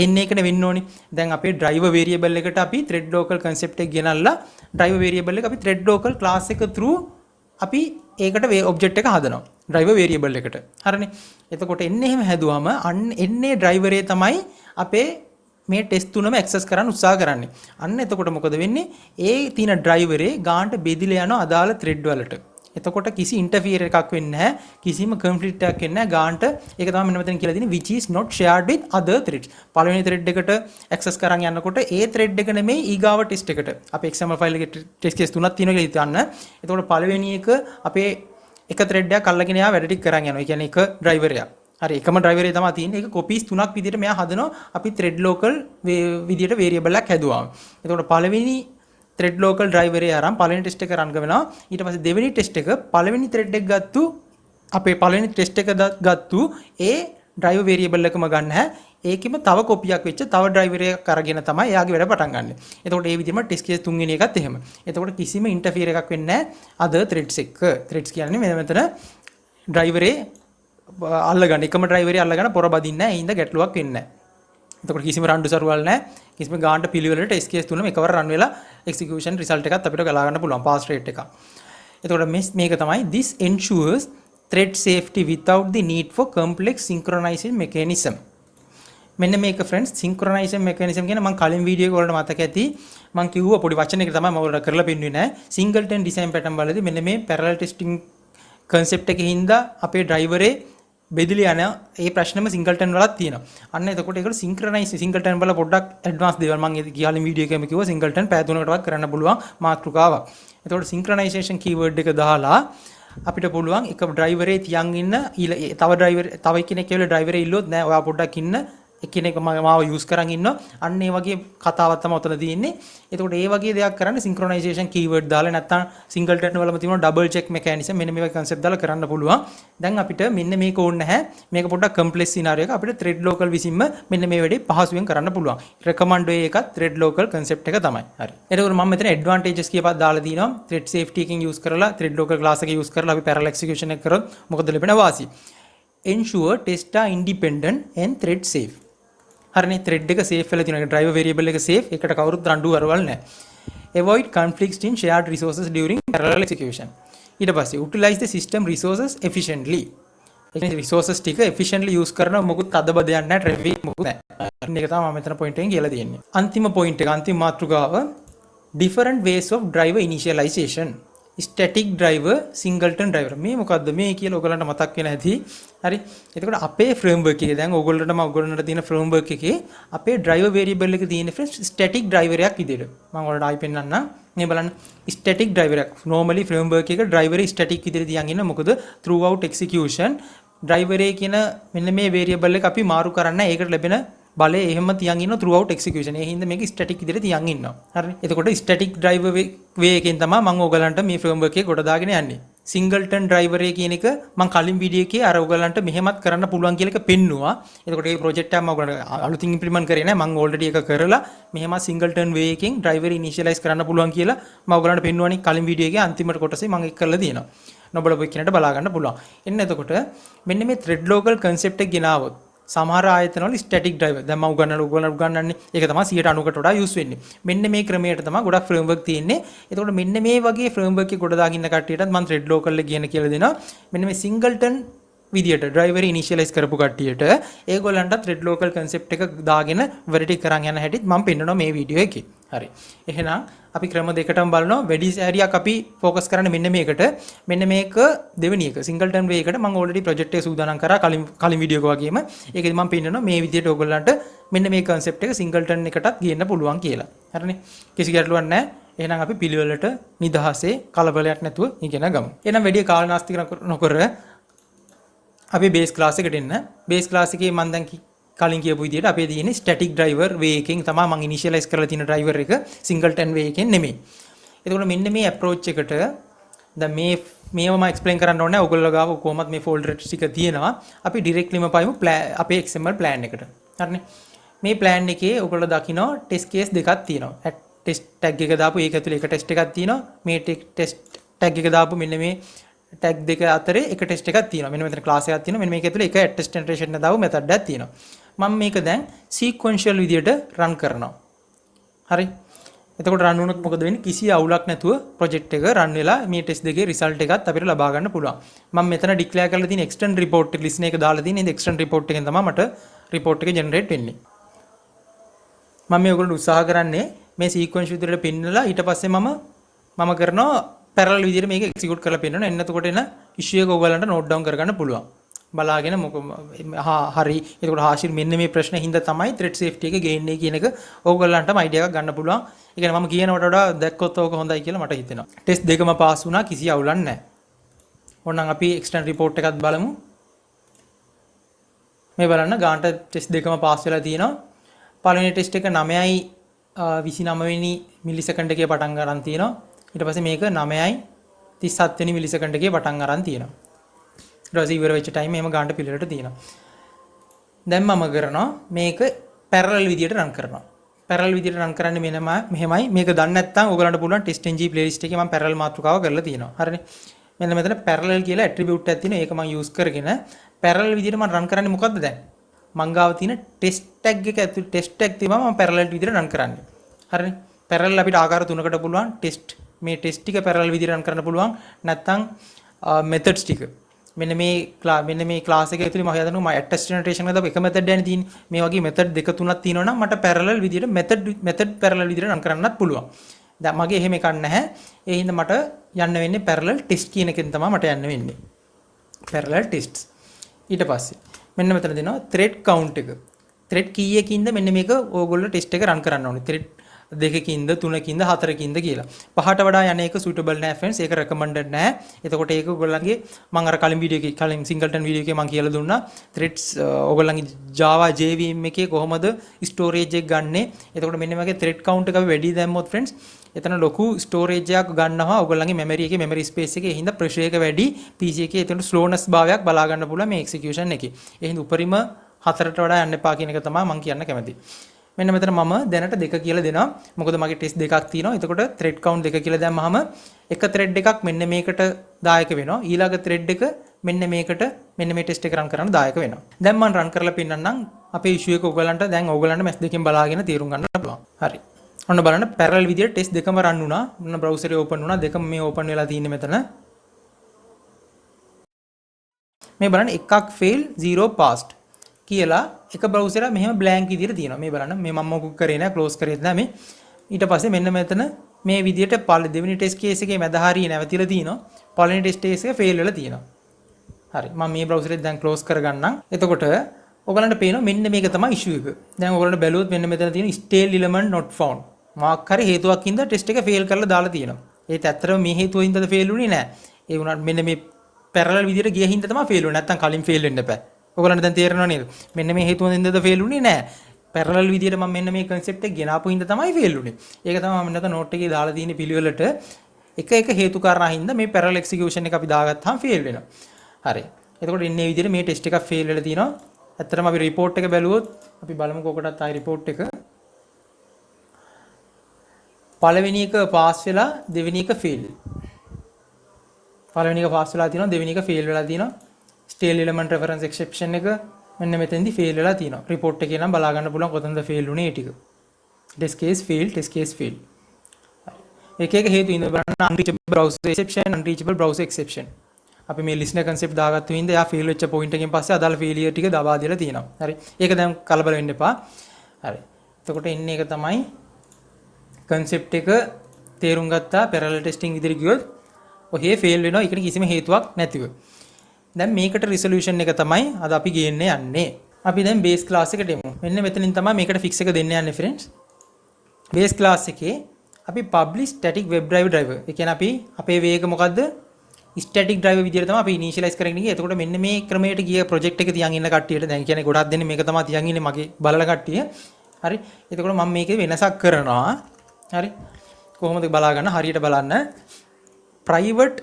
එන්න එකනේ වෙන්න ඕනේ. දැන් අපේ driver variable එකට අපි thread local concept එක ගෙනල්ලා driver variable එක අපි thread local class එක through අපි ඒකට object එක හදනවා. driver variable එකට. හරිනේ. එතකොට එන්නේ එහෙම හැදුවම එන්නේ driver එක තමයි අපේ මේ ටෙස්ට් තුනම ඇක්සස් කරන්න උත්සාහ කරන්නේ. අන්න එතකොට මොකද වෙන්නේ? ඒ තියෙන ඩ්‍රයිවර් එක ගානට බෙදිලා යනවා අදාළ ත්‍රෙඩ් වලට. එතකොට කිසි ඉන්ටර්ෆියර් එකක් වෙන්නේ නැහැ. කිසිම කන්ෆ්ලික්ට් එකක් වෙන්නේ නැහැ ගානට. ඒක තමයි මෙන්න මෙතන කියලා දෙන්නේ which is not shared with other threads. පළවෙනි ත්‍රෙඩ් එකට ඇක්සස් කරන් යනකොට ඒ ත්‍රෙඩ් එක නෙමෙයි ඊගාව ටෙස්ට් එකට. අපේ XML ෆයිල් එකේ ටෙස්ට් කේස් තුනක් තියෙනවා කියලා හිතන්න. එතකොට පළවෙනි එක අපේ එක ත්‍රෙඩ් එකක් අල්ලගෙන යා වැඩ ටික කරන් යනවා. ඒ කියන්නේ එක ඩ්‍රයිවර් එකක්. හරි එකම driver එක තමයි තියෙන්නේ. ඒක copies තුනක් විදිහට මෙයා හදනවා. අපි thread local විදිහට variable එකක් හැදුවා. එතකොට පළවෙනි thread local driver එක අරන් පළවෙනි test එක run කරනවා. ඊට පස්සේ දෙවෙනි test එක පළවෙනි thread එක ගත්තු අපේ පළවෙනි test එක ගත්තු ඒ driver variable එකම ගන්න හැ. ඒකෙම තව කොපියක් වෙච්ච තව driver එකක් අරගෙන තමයි එයාගේ වැඩ පටන් ගන්න. එතකොට ඒ විදිහම test case තුන්වෙනි එකත් එහෙම. එතකොට කිසිම interfere එකක් වෙන්නේ නැහැ other threads එක. threads කියන්නේ මෙතන driver අල්ලගන්න එකම driver එක අල්ලගන්න පොර බදින්නේ නැහැ. ඒ හින්දා ගැටලුවක් වෙන්නේ නැහැ. එතකොට කිසිම රණ්ඩු සරුවල් නැහැ. කිසිම ගානට පිළිවෙලට test case තුනම එකවර run වෙලා execution result එකත් අපිට ගලා ගන්න පුළුවන් pass rate එක. එතකොට මේක තමයි this ensures thread safety without the need for complex synchronization mechanism. මෙන්න මේක friends synchronization mechanism කියන මම කලින් වීඩියෝ එක වලට මතක ඇති මම කිව්වා පොඩි වචනයකට තමයි මම ඔයාලට කරලා පෙන්නුවේ නැහැ. singleton design pattern වලදී මෙන්න මේ parallel testing concept එකේ හින්දා අපේ driver එකේ බෙදලා යන ඒ ප්‍රශ්නෙම සිංගල්ටන් වලත් තියෙනවා. අන්න එතකොට ඒකට සින්ක්‍රොනයිස් සිංගල්ටන් වල පොඩ්ඩක් ඇඩ්වාන්ස් දේවල් මම ගියාලින් වීඩියෝ එකේම කිව්වා සිංගල්ටන් පැය 3කටවත් කරන්න පුළුවන් මාතෘකාවක්. එතකොට සින්ක්‍රොනයිසේෂන් කීවර්ඩ් එක දාලා අපිට පුළුවන් එක ඩ්‍රයිවර් එකේ තියන් ඉන්න තව කෙනෙක් කියලා ඩ්‍රයිවර් එක ඉල්ලුවොත් නෑ ඔයා පොඩ්ඩක් ඉන්න එක්කෙනෙක් මාව යූස් කරන් ඉන්නවා. අන්න ඒ වගේ කතාවක් තමයි උතන තියෙන්නේ. එතකොට ඒ වගේ දෙයක් කරන්න සින්ක්‍රොනයිසේෂන් කීවර්ඩ් දාලා නැත්නම් සිංගල්ටන් වලම තියෙන ඩබල් චෙක් මෙකැනිසම් මෙන්න මේ වගේ concept දාලා කරන්න පුළුවන්. දැන් අපිට මෙන්න මේක ඕනේ නැහැ. මේක පොඩ්ඩක් කම්ප්ලෙක්ස් සිනාරියෝ එක අපිට thread local විසින්ම මෙන්න මේ වැඩේ පහසුවෙන් කරන්න පුළුවන්. recommend way එකත් thread local concept එක තමයි. හරි. එතකොට මම මෙතන advantages කියපත් දාලා දිනවා. thread safety එකකින් use කරලා thread local class එක use කරලා අපි parallel execution එක කරොත් මොකද ලැබෙන වාසිය? ensure tests are independent and thread safe. හරිනේ thread එක safe වෙලා තියෙනවා. driver variable එක safe. ඒකට කවුරුත් රණ්ඩු කරවල නැහැ. avoid conflicts in shared resources during parallel execution. ඊට පස්සේ utilize the system resources efficiently. ඒ කියන්නේ resources ටික efficiently use කරන මොකුත් අදබදයක් නැහැ. traffic මොකුත් නැහැ. මේක තමයි මම මෙතන point එකෙන් කියලා තියෙන්නේ. අන්තිම point එක අන්තිම මාතෘකාව different ways of driver initialization. static driver singleton driver මේ මොකද්ද මේ කියලා ඔයගලන්ට මතක් වෙන ඇති. හරි. එතකොට අපේ framework එකේ දැන් ඔයගොල්ලන්ට තියෙන framework එකේ අපේ driver variable එක තියෙන static driver එකක් විදියට මම ඔයාලට ආයි පෙන්නන්නම්. මේ බලන්න static driver එකක් normally framework එක driver එක static විදියට තියන් ඉන්න. මොකද throughout execution driver එකේ කියන මෙන්න මේ variable එක අපි මාරු කරන්නේ ඒකට ලැබෙන බලය එහෙම තියන් ඉන්න throughout execution. ඒ හින්දා මේක static විදියට තියන් ඉන්නවා. හරි. එතකොට static driver way එකෙන් තමයි මම ඔයගලන්ට මේ framework එකේ කොට දාගෙන යන්නේ. singleton driver එක කියන එක මම කලින් වීඩියෝ එකේ අර ඔයගලන්ට මෙහෙමත් කරන්න පුළුවන් කියලා එක පෙන්නුවා. එතකොට මේ project එක මම ඔයගලන්ට අලුතින් implement කරේ නෑ. මම already එක කරලා මෙහෙම singleton way එකෙන් driver initialize කරන්න පුළුවන් කියලා මම ඔයගලන්ට පෙන්නුවානේ කලින් වීඩියෝ එකේ අන්තිමට කොටසේ මම ඒක කරලා තියෙනවා. නොබලපු කෙනෙක්ට බලා ගන්න පුළුවන්. එන්න එතකොට මෙන්න මේ thread local concept එක ගෙනාවොත් සමහර ආයතනවල static driver දැන් මම උගන්වන්නේ ඒක තමයි 90%කට වඩා use වෙන්නේ. මෙන්න මේ ක්‍රමයට තමයි ගොඩක් framework තියෙන්නේ. එතකොට මෙන්න මේ වගේ framework එක ගොඩ දාගින්න කට්ටියටත් මම thread local එක කියන කියලා දෙනවා. මෙන්න මේ singleton විදියට driver initialize කරපු කට්ටියට ඒගොල්ලන්ට thread local concept එක දාගෙන verity කරන් යන හැටිත් මම පෙන්නනවා මේ වීඩියෝ එකේ. හරි. එහෙනම් අපි ක්‍රම දෙකටම බලනවා. වැඩි area එක අපි focus කරන්නේ මෙන්න මේකට. මෙන්න මේක දෙවෙනි එක singleton way එකට මම already project එක සූදානම් කරා කලින් වීඩියෝ එක වගේම. ඒකෙදි මම පෙන්නනවා මේ විදියට ඕගොල්ලන්ට මෙන්න මේ concept එක singleton එකටත් ගේන්න පුළුවන් කියලා. හරිනේ. කිසි ගැටලුවක් නැහැ. එහෙනම් අපි පිළිවෙලට නිදහසේ කලබලයක් නැතුව ඉගෙන ගමු. එහෙනම් වැඩි කාලනාස්ති නොකර අපි බේස් ක්ලාස් එකට එන්න. බේස් ක්ලාස් එකේ මම දැන් කලින් කියපු විදිහට අපේ තියෙන්නේ ස්ටැටික් ඩ්‍රයිවර් වේ එකෙන් තමයි මම ඉනිෂියලයිස් කරලා තියෙන ඩ්‍රයිවර් එක සිංගල්ටන් වේ එකෙන් නෙමෙයි. එතකොට මෙන්න මේ අප්‍රෝච් එකට දැන් මේව මම එක්ස්ප්ලেইন කරන්න ඕනේ. ඔයගොල්ලෝ ගාව කොහොමද මේ ෆෝල්ඩර්ස් ටික තියෙනවා. අපි ඩිරෙක්ට්ලිම පයිමු අපේ XML ප්ලෑන් එකට. හරිනේ. මේ ප්ලෑන් එකේ ඔයගොල්ලෝ දකිනවා ටෙස්ට් කේස් දෙකක් තියෙනවා. ටෙස්ට් ටැග් එක දාපු ඒක ඇතුලේ එක ටෙස්ට් එකක් තියෙනවා. මේ ටෙස්ට් ටැග් එක දාපු මෙන්න මේ ටැග් දෙක අතරේ එක ටෙස්ට් එකක් තියෙනවා. මෙන්න මෙතන ක්ලාස් එකක් තියෙනවා. මෙන්න මේක ඇතුලේ එක ටෙස්ට් ජෙනරේෂන් එක දාපු මෙතඩ් එකක් තියෙනවා. මම මේක දැන් සීක්වෙන්ෂල් විදියට රන් කරනවා. හරි. එතකොට රන් වුණොත් මොකද වෙන්නේ? කිසි අවුලක් නැතුව ප්‍රොජෙක්ට් එක රන් වෙලා මේ ටෙස්ට් දෙකේ රිසල්ට් එකත් අපිට ලබා ගන්න පුළුවන්. මම මෙතන ඩික්ලෙයාර් කරලා තියෙන එක්ස්ටර්න් රිපෝට් එක ලිස්ට් එක දාලා තියෙන. ඉතින් එක්ස්ටර්න් රිපෝට් එකෙන් තමයි මට රිපෝට් එක ජෙනරේට් වෙන්නේ. මම මේ ඔයගොල්ලෝ උත්සාහ කරන්නේ මේ සීක්වෙන්ස් විදියට පෙන්නලා ඊට පස්සේ මම කරනවා පැරලල් විදියට මේක එක්සිකියුට් කරලා පෙන්නනවා. එන්නකොට එන ඉෂුව එක ඔයගලන්ට නෝට් ඩවුන් කරගන්න පුළුවන්. බලාගෙන හරි. එතකොට හාෂිර් මෙන්න මේ ප්‍රශ්නේ හින්දා තමයි thread safety එක ගේන්නේ කියන එක ඕගොල්ලන්ටම අයිඩියා එකක් ගන්න පුළුවන්. ඒ කියන්නේ මම කියනවට වඩා දැක්කොත් ඕක හොඳයි කියලා මට හිතෙනවා. ටෙස්ට් දෙකම පාස් වුණා කිසි අවුලක් නැහැ. ඕනනම් අපි එක්ස්ටර්නල් රිපෝට් එකත් බලමු. මේ බලන්න ගානට ටෙස්ට් දෙකම පාස් වෙලා තියෙනවා. පළවෙනි ටෙස්ට් එක 9.29 වෙනි මිලිසෙකන්ඩ් එකේ පටන් ගන්න තියෙනවා. ඊට පස්සේ මේක 9.37 වෙනි මිලිසෙකන්ඩ් එකේ පටන් ගන්න තියෙනවා. ඊට පස්සේ ඉවර වෙච්ච ටයිම් එහෙම ගානට පිළිවෙලට තියෙනවා. දැන් මම කරනවා මේක පැරලල් විදියට රන් කරනවා. පැරලල් විදියට රන් කරන්නේ මෙහෙමයි. මේක දන්නේ නැත්නම් ඔයගලන්ට පුළුවන් ටෙස්ට් ng ප්ලේලිස්ට් එකේ මම පැරලල් මාතෘකාව කරලා තියෙනවා. හරිනේ. මෙන්න මෙතන පැරලල් කියලා ඇට්‍රිබියුට් එකක් තියෙනවා. ඒක මම යූස් කරගෙන පැරලල් විදියට මම රන් කරන්නේ මොකද්ද දැන්? මං ගාව තියෙන ටෙස්ට් ටැග් එක ඇතුළේ ටෙස්ට් ටැග් තියෙනවා මම පැරලල් විදියට රන් කරන්නේ. හරිනේ. පැරලල් අපිට ආකාර තුනකට පුළුවන්. ටෙස්ට් මේ ටෙස්ට් ටික පැරලල් විදියට රන් කරන්න පුළුවන්. නැත්නම් මෙතඩ්ස් ටික. මෙන්න මේ ක්ලාස් එකේ ඇතුළේ මම හදනවා මම ඇට්ටස් ජෙනරේෂන් එක දාපු එක මෙතඩ් එකනේ තියෙන්නේ. මේ වගේ මෙතඩ් දෙක තුනක් තියෙනවා නම් මට පැරලල් විදියට මෙතඩ් පැරලල් විදියට රන් කරන්නත් පුළුවන්. දැන් මගේ එහෙම එකක් නැහැ. ඒ හින්දා මට යන්න වෙන්නේ පැරලල් ටෙස්ට් කියන එකෙන් තමයි මට යන්න වෙන්නේ. පැරලල් ටෙස්ට්ස්. ඊට පස්සේ මෙන්න මෙතන දෙනවා thread count එක. thread කීයකින්ද මෙන්න මේක ඕගොල්ලෝ ටෙස්ට් එක රන් කරන්න ඕනේ. thread දෙකකින්ද තුනකින්ද හතරකින්ද කියලා. පහට වඩා යන එක suitable නෑ friends. ඒක recommended නෑ. එතකොට ඒක ඔයගොල්ලන්ගේ මම අර කලින් වීඩියෝ එකේ කලින් singleton වීඩියෝ එකේ මම කියලා දුන්නා threads ඔයගොල්ලන්ගේ Java JVM එකේ කොහොමද storage එක ගන්නෙ. එතකොට මෙන්න මේකේ thread count එක අපි වැඩි දැම්මොත් friends එතන ලොකු storage එකක් ගන්නවා ඔයගොල්ලන්ගේ memory එකේ memory space එකේ. ඒ හින්දා pressure එක වැඩි PC එකේ එතන slowness භාවයක් බලා ගන්න පුළුවන් මේ execution එකේ. ඒ හින්දා උපරිම 4ට වඩා යන්න එපා කියන එක තමයි මම කියන්න කැමතියි. මෙන්න මෙතන මම දැනට 2 කියලා දෙනවා. මොකද මගේ ටෙස්ට් දෙකක් තියෙනවා. එතකොට thread count 2 කියලා දැම්මහම එක thread එකක් මෙන්න මේකට දායක වෙනවා. ඊළඟ thread එක මෙන්න මේකට මෙන්න මේ ටෙස්ට් එක රන් කරන්න දායක වෙනවා. දැන් මම රන් කරලා පෙන්නන්නම් අපේ issue එක ඔයගලන්ට දැන් ඔයගලන්ට මැස් දෙකෙන් බලාගෙන තීරුම් ගන්න පුළුවන්. හරි. ඔන්න බලන්න parallel විදියට ටෙස්ට් දෙකම රන් වුණා. ඔන්න browser එක open වුණා. දෙකම මේ open වෙලා තියෙන්නේ මෙතන. මේ බලන්න එකක් fail 0 passed කියලා එක browser එක මෙහෙම blank විදියට තියෙනවා. මේ බලන්න මේ මම මොකක් කරේ නෑ close කරේත් නෑ මේ. ඊට පස්සේ මෙන්න මෙතන මේ විදියට දෙවෙනි test case එකේ මැද හරිය නැවතිලා තියෙනවා. පළවෙනි test case එක fail වෙලා තියෙනවා. හරි. මම මේ browser එක දැන් close කරගන්නම්. එතකොට ඔයගලන්ට පේනවා මෙන්න මේක තමයි issue එක. දැන් ඔයගලන්ට බැලුවොත් මෙන්න මෙතන තියෙන stale element not found. Mark හරි හේතුවක් හින්දා test එක fail කරලා දාලා තියෙනවා. ඒත් ඇත්තටම මේ හේතුව හින්දාද fail වුණේ නෑ. ඒ වුණාට මෙන්න මේ parallel විදියට ගිය හින්දා තමයි fail වුනේ. නැත්තම් කලින් fail වෙන්න බෑ. ඔයගලන්ට දැන් තේරෙනව නේද? මෙන්න මේ හේතුවෙන් හින්දාද fail වුනේ නෑ. parallel විදියට මම මෙන්න මේ concept එක ගෙනාපු හින්දා තමයි fail වුනේ. ඒක තමයි මම නැත note එකේ දාලා තියෙන පිළිවෙලට එක හේතු කාරණා හින්දා මේ parallel execution එක අපි දාගත්තාම fail වෙනවා. හරි. එතකොට ඉන්නේ විදියට මේ test එකක් fail වෙලා තියෙනවා. ඇත්තටම අපි report එක බැලුවොත් අපි බලමුකෝ කොටත් ආයි report එක. පළවෙනි එක pass වෙලා දෙවෙනි එක fail. පළවෙනි එක pass වෙලා තියෙනවා දෙවෙනි එක fail වෙලා තියෙනවා. stale element reference exception එක මෙන්න මෙතෙන්දි fail වෙලා තියෙනවා. report එකේ නම් බලා ගන්න පුළුවන් කොතනද fail වුනේ ඒ ටික. test case fail. එක හේතු ඉඳ බලන්න unreachable browser exception අපි මේ listener concept දාගත්තු හින්දා එයා fail වෙච්ච point එකෙන් පස්සේ අදාළ failure ටික දබා දීලා තියෙනවා. හරි. ඒක දැන් කලබල වෙන්න එපා. හරි. එතකොට එන්නේ එක තමයි concept එක තේරුම් ගත්තා parallel testing ඉදිරි ගියොත් ඔහේ fail වෙනවා. ඒකට කිසිම හේතුවක් නැතිව. දැන් මේකට resolution එක තමයි අද අපි ගේන්න යන්නේ. අපි දැන් base class එකට එමු. මෙන්න මෙතනින් තමයි මේකට fix එක දෙන්න යන්නේ friends. base class එකේ අපි publish static WebDriver driver. ඒ කියන්නේ අපි අපේ වේග මොකද්ද? static driver විදියට තමයි අපි initialize කරගෙන ගියේ. එතකොට මෙන්න මේ ක්‍රමයට ගිය project එක තියන් ඉන්න කට්ටියට දැන් කියන්නේ ගොඩක් දෙන්නේ මේක තමයි තියන් ඉන්නේ මගේ බලලා කට්ටිය. හරි. එතකොට මම මේකේ වෙනසක් කරනවා. හරි. කොහොමද බලා ගන්න හරියට බලන්න. private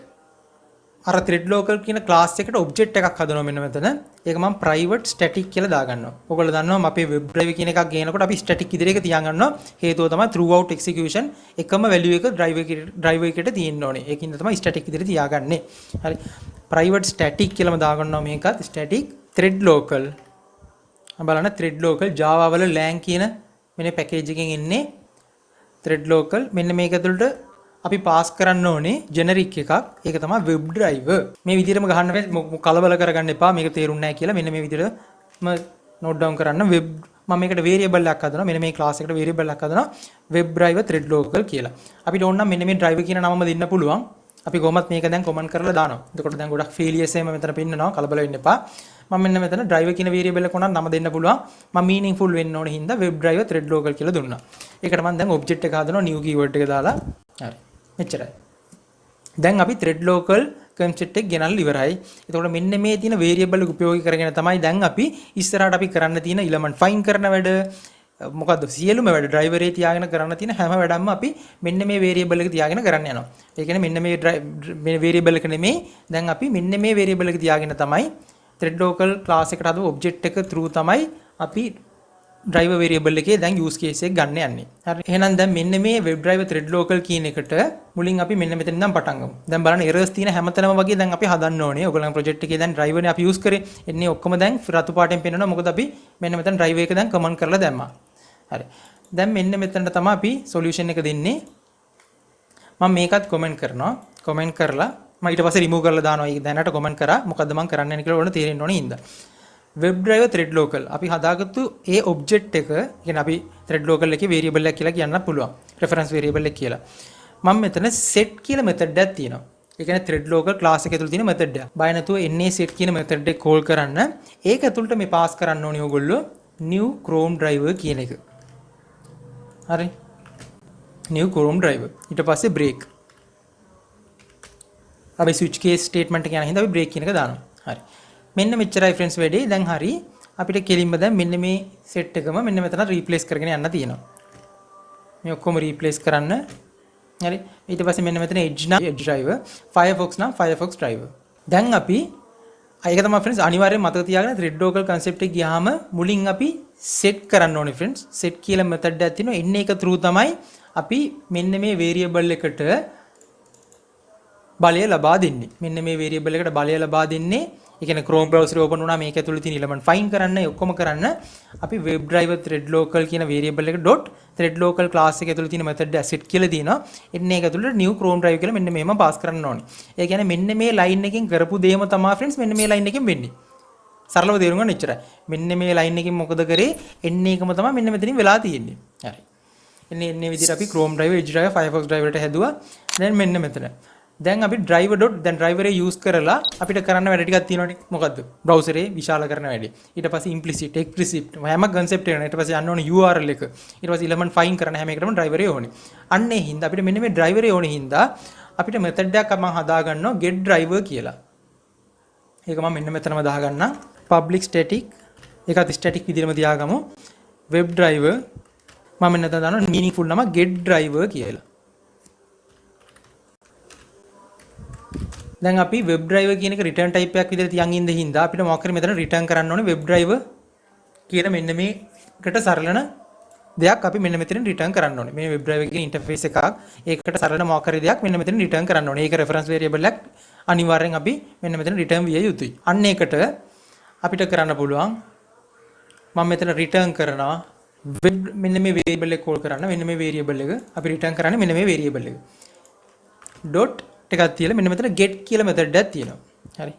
අර thread local කියන class එකට object එකක් හදනවා මෙන්න මෙතන. ඒක මම private static කියලා දාගන්නවා. ඔයගොල්ලෝ දන්නවා අපේ web drive කියන එකක් ගේනකොට අපි static ඉදිරියක තියන් ගන්නවා. හේතුව තමයි throughout execution එකම value එක driver එකට තියෙන්න ඕනේ. ඒකින්ද තමයි static ඉදිරිය තියාගන්නේ. හරි. private static කියලාම දාගන්නවා මේකත් static thread local. බලන්න thread local Java වල lang කියන මෙන්න package එකෙන් එන්නේ thread local. මෙන්න මේක ඇතුළට අපි පාස් කරන්න ඕනේ ජෙනරික් එකක්. ඒක තමයි වෙබ් ඩ්‍රයිවර්. මේ විදිහටම ගහන්න කලබල කරගන්න එපා. මේක තේරුන්නේ නැහැ කියලා. මෙන්න මේ විදිහටම නෝට් ඩවුන් කරන්න. වෙබ් මම මේකට වේරියබල් එකක් හදනවා. මෙන්න මේ ක්ලාස් එකට වේරියබල් එකක් හදනවා. වෙබ් ඩ්‍රයිවර් thread local කියලා. අපිට ඕන නම් මෙන්න මේ ඩ්‍රයිවර් කියන නමම දෙන්න පුළුවන්. අපි කොහොමත් මේක දැන් කමෙන්ට් කරලා දානවා. එතකොට දැන් ගොඩක් failures එහෙම මෙතන පෙන්නනවා. කලබල වෙන්න එපා. මම මෙන්න මෙතන ඩ්‍රයිවර් කියන වේරියබල් එක උනත් නම දෙන්න පුළුවන්. මම meaningful වෙන්න ඕනේ හින්දා වෙබ් ඩ්‍රයිවර් thread local කියලා දුන්නා. ඒකට මම දැන් object එක හදනවා new keyword එක දාලා. හරි. මෙච්චරයි. දැන් අපි thread local concept එක ගෙනල්ලා ඉවරයි. එතකොට මෙන්න මේ තියෙන variable එක උපයෝගී කරගෙන තමයි දැන් අපි ඉස්සරහට අපි කරන්න තියෙන element find කරන වැඩ මොකද්ද සියලුම වැඩ driver එකේ තියාගෙන කරන්න තියෙන හැම වැඩක්ම අපි මෙන්න මේ variable එක තියාගෙන කරන්න යනවා. ඒ කියන්නේ මෙන්න මේ variable එක නෙමෙයි දැන් අපි මෙන්න මේ variable එක තියාගෙන තමයි thread local class එකට හදපු object එක through තමයි අපි driver variable එකේ දැන් use case එක ගන්න යන්නේ. හරි. එහෙනම් දැන් මෙන්න මේ web driver thread local කියන එකට මුලින් අපි මෙන්න මෙතන ඉඳන් පටන් ගමු. දැන් බලන්න errors තියෙන හැමතැනම වගේ දැන් අපි හදන්න ඕනේ. ඔයගොල්ලන්ගේ project එකේ දැන් driver නේ අපි use කරේ. එන්නේ ඔක්කොම දැන් රතු පාටෙන් පෙන්වනවා. මොකද අපි මෙන්න මෙතන driver එක දැන් command කරලා දැම්මා. හරි. දැන් මෙන්න මෙතනට තමයි අපි solution එක දෙන්නේ. මම මේකත් comment කරනවා. comment කරලා මම ඊට පස්සේ remove කරලා දානවා. ඒක දැනට comment කරා. මොකද්ද මම කරන්න යන්නේ කියලා ඔයාලට තේරෙන්න ඕනේ ඉඳලා. web driver thread local අපි හදාගත්තු ඒ object එක කියන්නේ අපි thread local එකේ variable එකක් කියලා කියන්න පුළුවන් reference variable එක කියලා මම මෙතන set කියලා method එකක් තියෙනවා ඒ කියන්නේ thread local class එක ඇතුළේ තියෙන method එක බය නැතුව එන්නේ set කියන method එක call කරන්න ඒක ඇතුළට මේ pass කරන්න ඕනේ ඕගොල්ලෝ new chrome driver කියන එක හරි new chrome driver ඊට පස්සේ break අපි switch case statement එක යන හින්දා අපි break කියන එක දානවා හරි මෙන්න මෙච්චරයි friends වැඩේ දැන් හරි අපිට කෙලින්ම දැන් මෙන්න මේ set එකම මෙන්න මෙතන replace කරගෙන යන්න තියෙනවා මේ ඔක්කොම replace කරන්න හරි ඊට පස්සේ මෙන්න මෙතන edge driver firefox නම් firefox driver දැන් අපි ඒක තමයි friends අනිවාර්යයෙන් මතක තියාගන්න thread local concept එක ගියාම මුලින් අපි set කරන්න ඕනේ friends set කියලා method එකක් තියෙනවා එන්නේ එක through තමයි අපි මෙන්න මේ variable එකට බලය ලබා දෙන්නේ මෙන්න මේ variable එකට බලය ලබා දෙන්නේ ඒ කියන්නේ Chrome browser open වුණා මේක ඇතුළේ තියෙන element find කරන්න ඔක්කොම කරන්න අපි web driver thread local කියන variable එක .thread local class එක ඇතුළේ තියෙන method asset කියලා දිනවා එන්නේ ඒක ඇතුළේ new Chrome drive කියලා මෙන්න මේම pass කරන්න ඕනේ. ඒ කියන්නේ මෙන්න මේ line එකෙන් කරපු දේම තමයි friends මෙන්න මේ line එකෙන් වෙන්නේ. සරලව තේරුම් ගන්න එච්චරයි. මෙන්න මේ line එකෙන් මොකද කරේ? එන්නේ එකම තමයි මෙන්න මෙතනින් වෙලා තියෙන්නේ. හරි. එන්නේ විදිහට අපි Chrome driver, Edge driver, Firefox driver එකට හැදුවා. දැන් මෙන්න මෙතන. දැන් අපි driver. දැන් driver එක use කරලා අපිට කරන්න වැඩ ටිකක් තියෙනවනේ මොකද්ද browser එකේ විශාල කරන වැඩේ ඊට පස්සේ implicit explicit හැම concept එකම ඊට පස්සේ යන්න ඕනේ URL එක ඊට පස්සේ element find කරන හැම එකටම driver එක ඕනේ අන්න ඒ හින්දා අපිට මෙන්න මේ driver එක ඕනේ හින්දා අපිට method එකක් මම හදා ගන්නවා get driver කියලා ඒක මම මෙන්න මෙතනම දාගන්නම් public static ඒකත් static විදිහටම තියාගමු web driver මම මෙන්න දානවා meaningful නම get driver කියලා දැන් අපි web driver කියන එක return type එකක් විදිහට තියන් ඉඳින් හින්දා අපිට මොකක් හරි මෙතන return කරන්න ඕනේ web driver කියන මෙන්න මේකට සරලන දෙයක් අපි මෙන්න මෙතනින් return කරන්න ඕනේ. මේ web driver කියන interface එකක් ඒකට සරලන මොකක් හරි දෙයක් මෙන්න මෙතනින් return කරන්න ඕනේ. ඒක reference variable එකක් අනිවාර්යෙන් අපි මෙන්න මෙතන return විය යුතුයි. අන්න ඒකට අපිට කරන්න පුළුවන් මම මෙතන return කරනවා web මෙන්න මේ variable එක call කරන්න මෙන්න මේ variable එක අපි return කරන්නේ මෙන්න මේ variable එක. dot එකක් තියලා මෙන්න මෙතන get කියලා method එකක් තියෙනවා. හරි.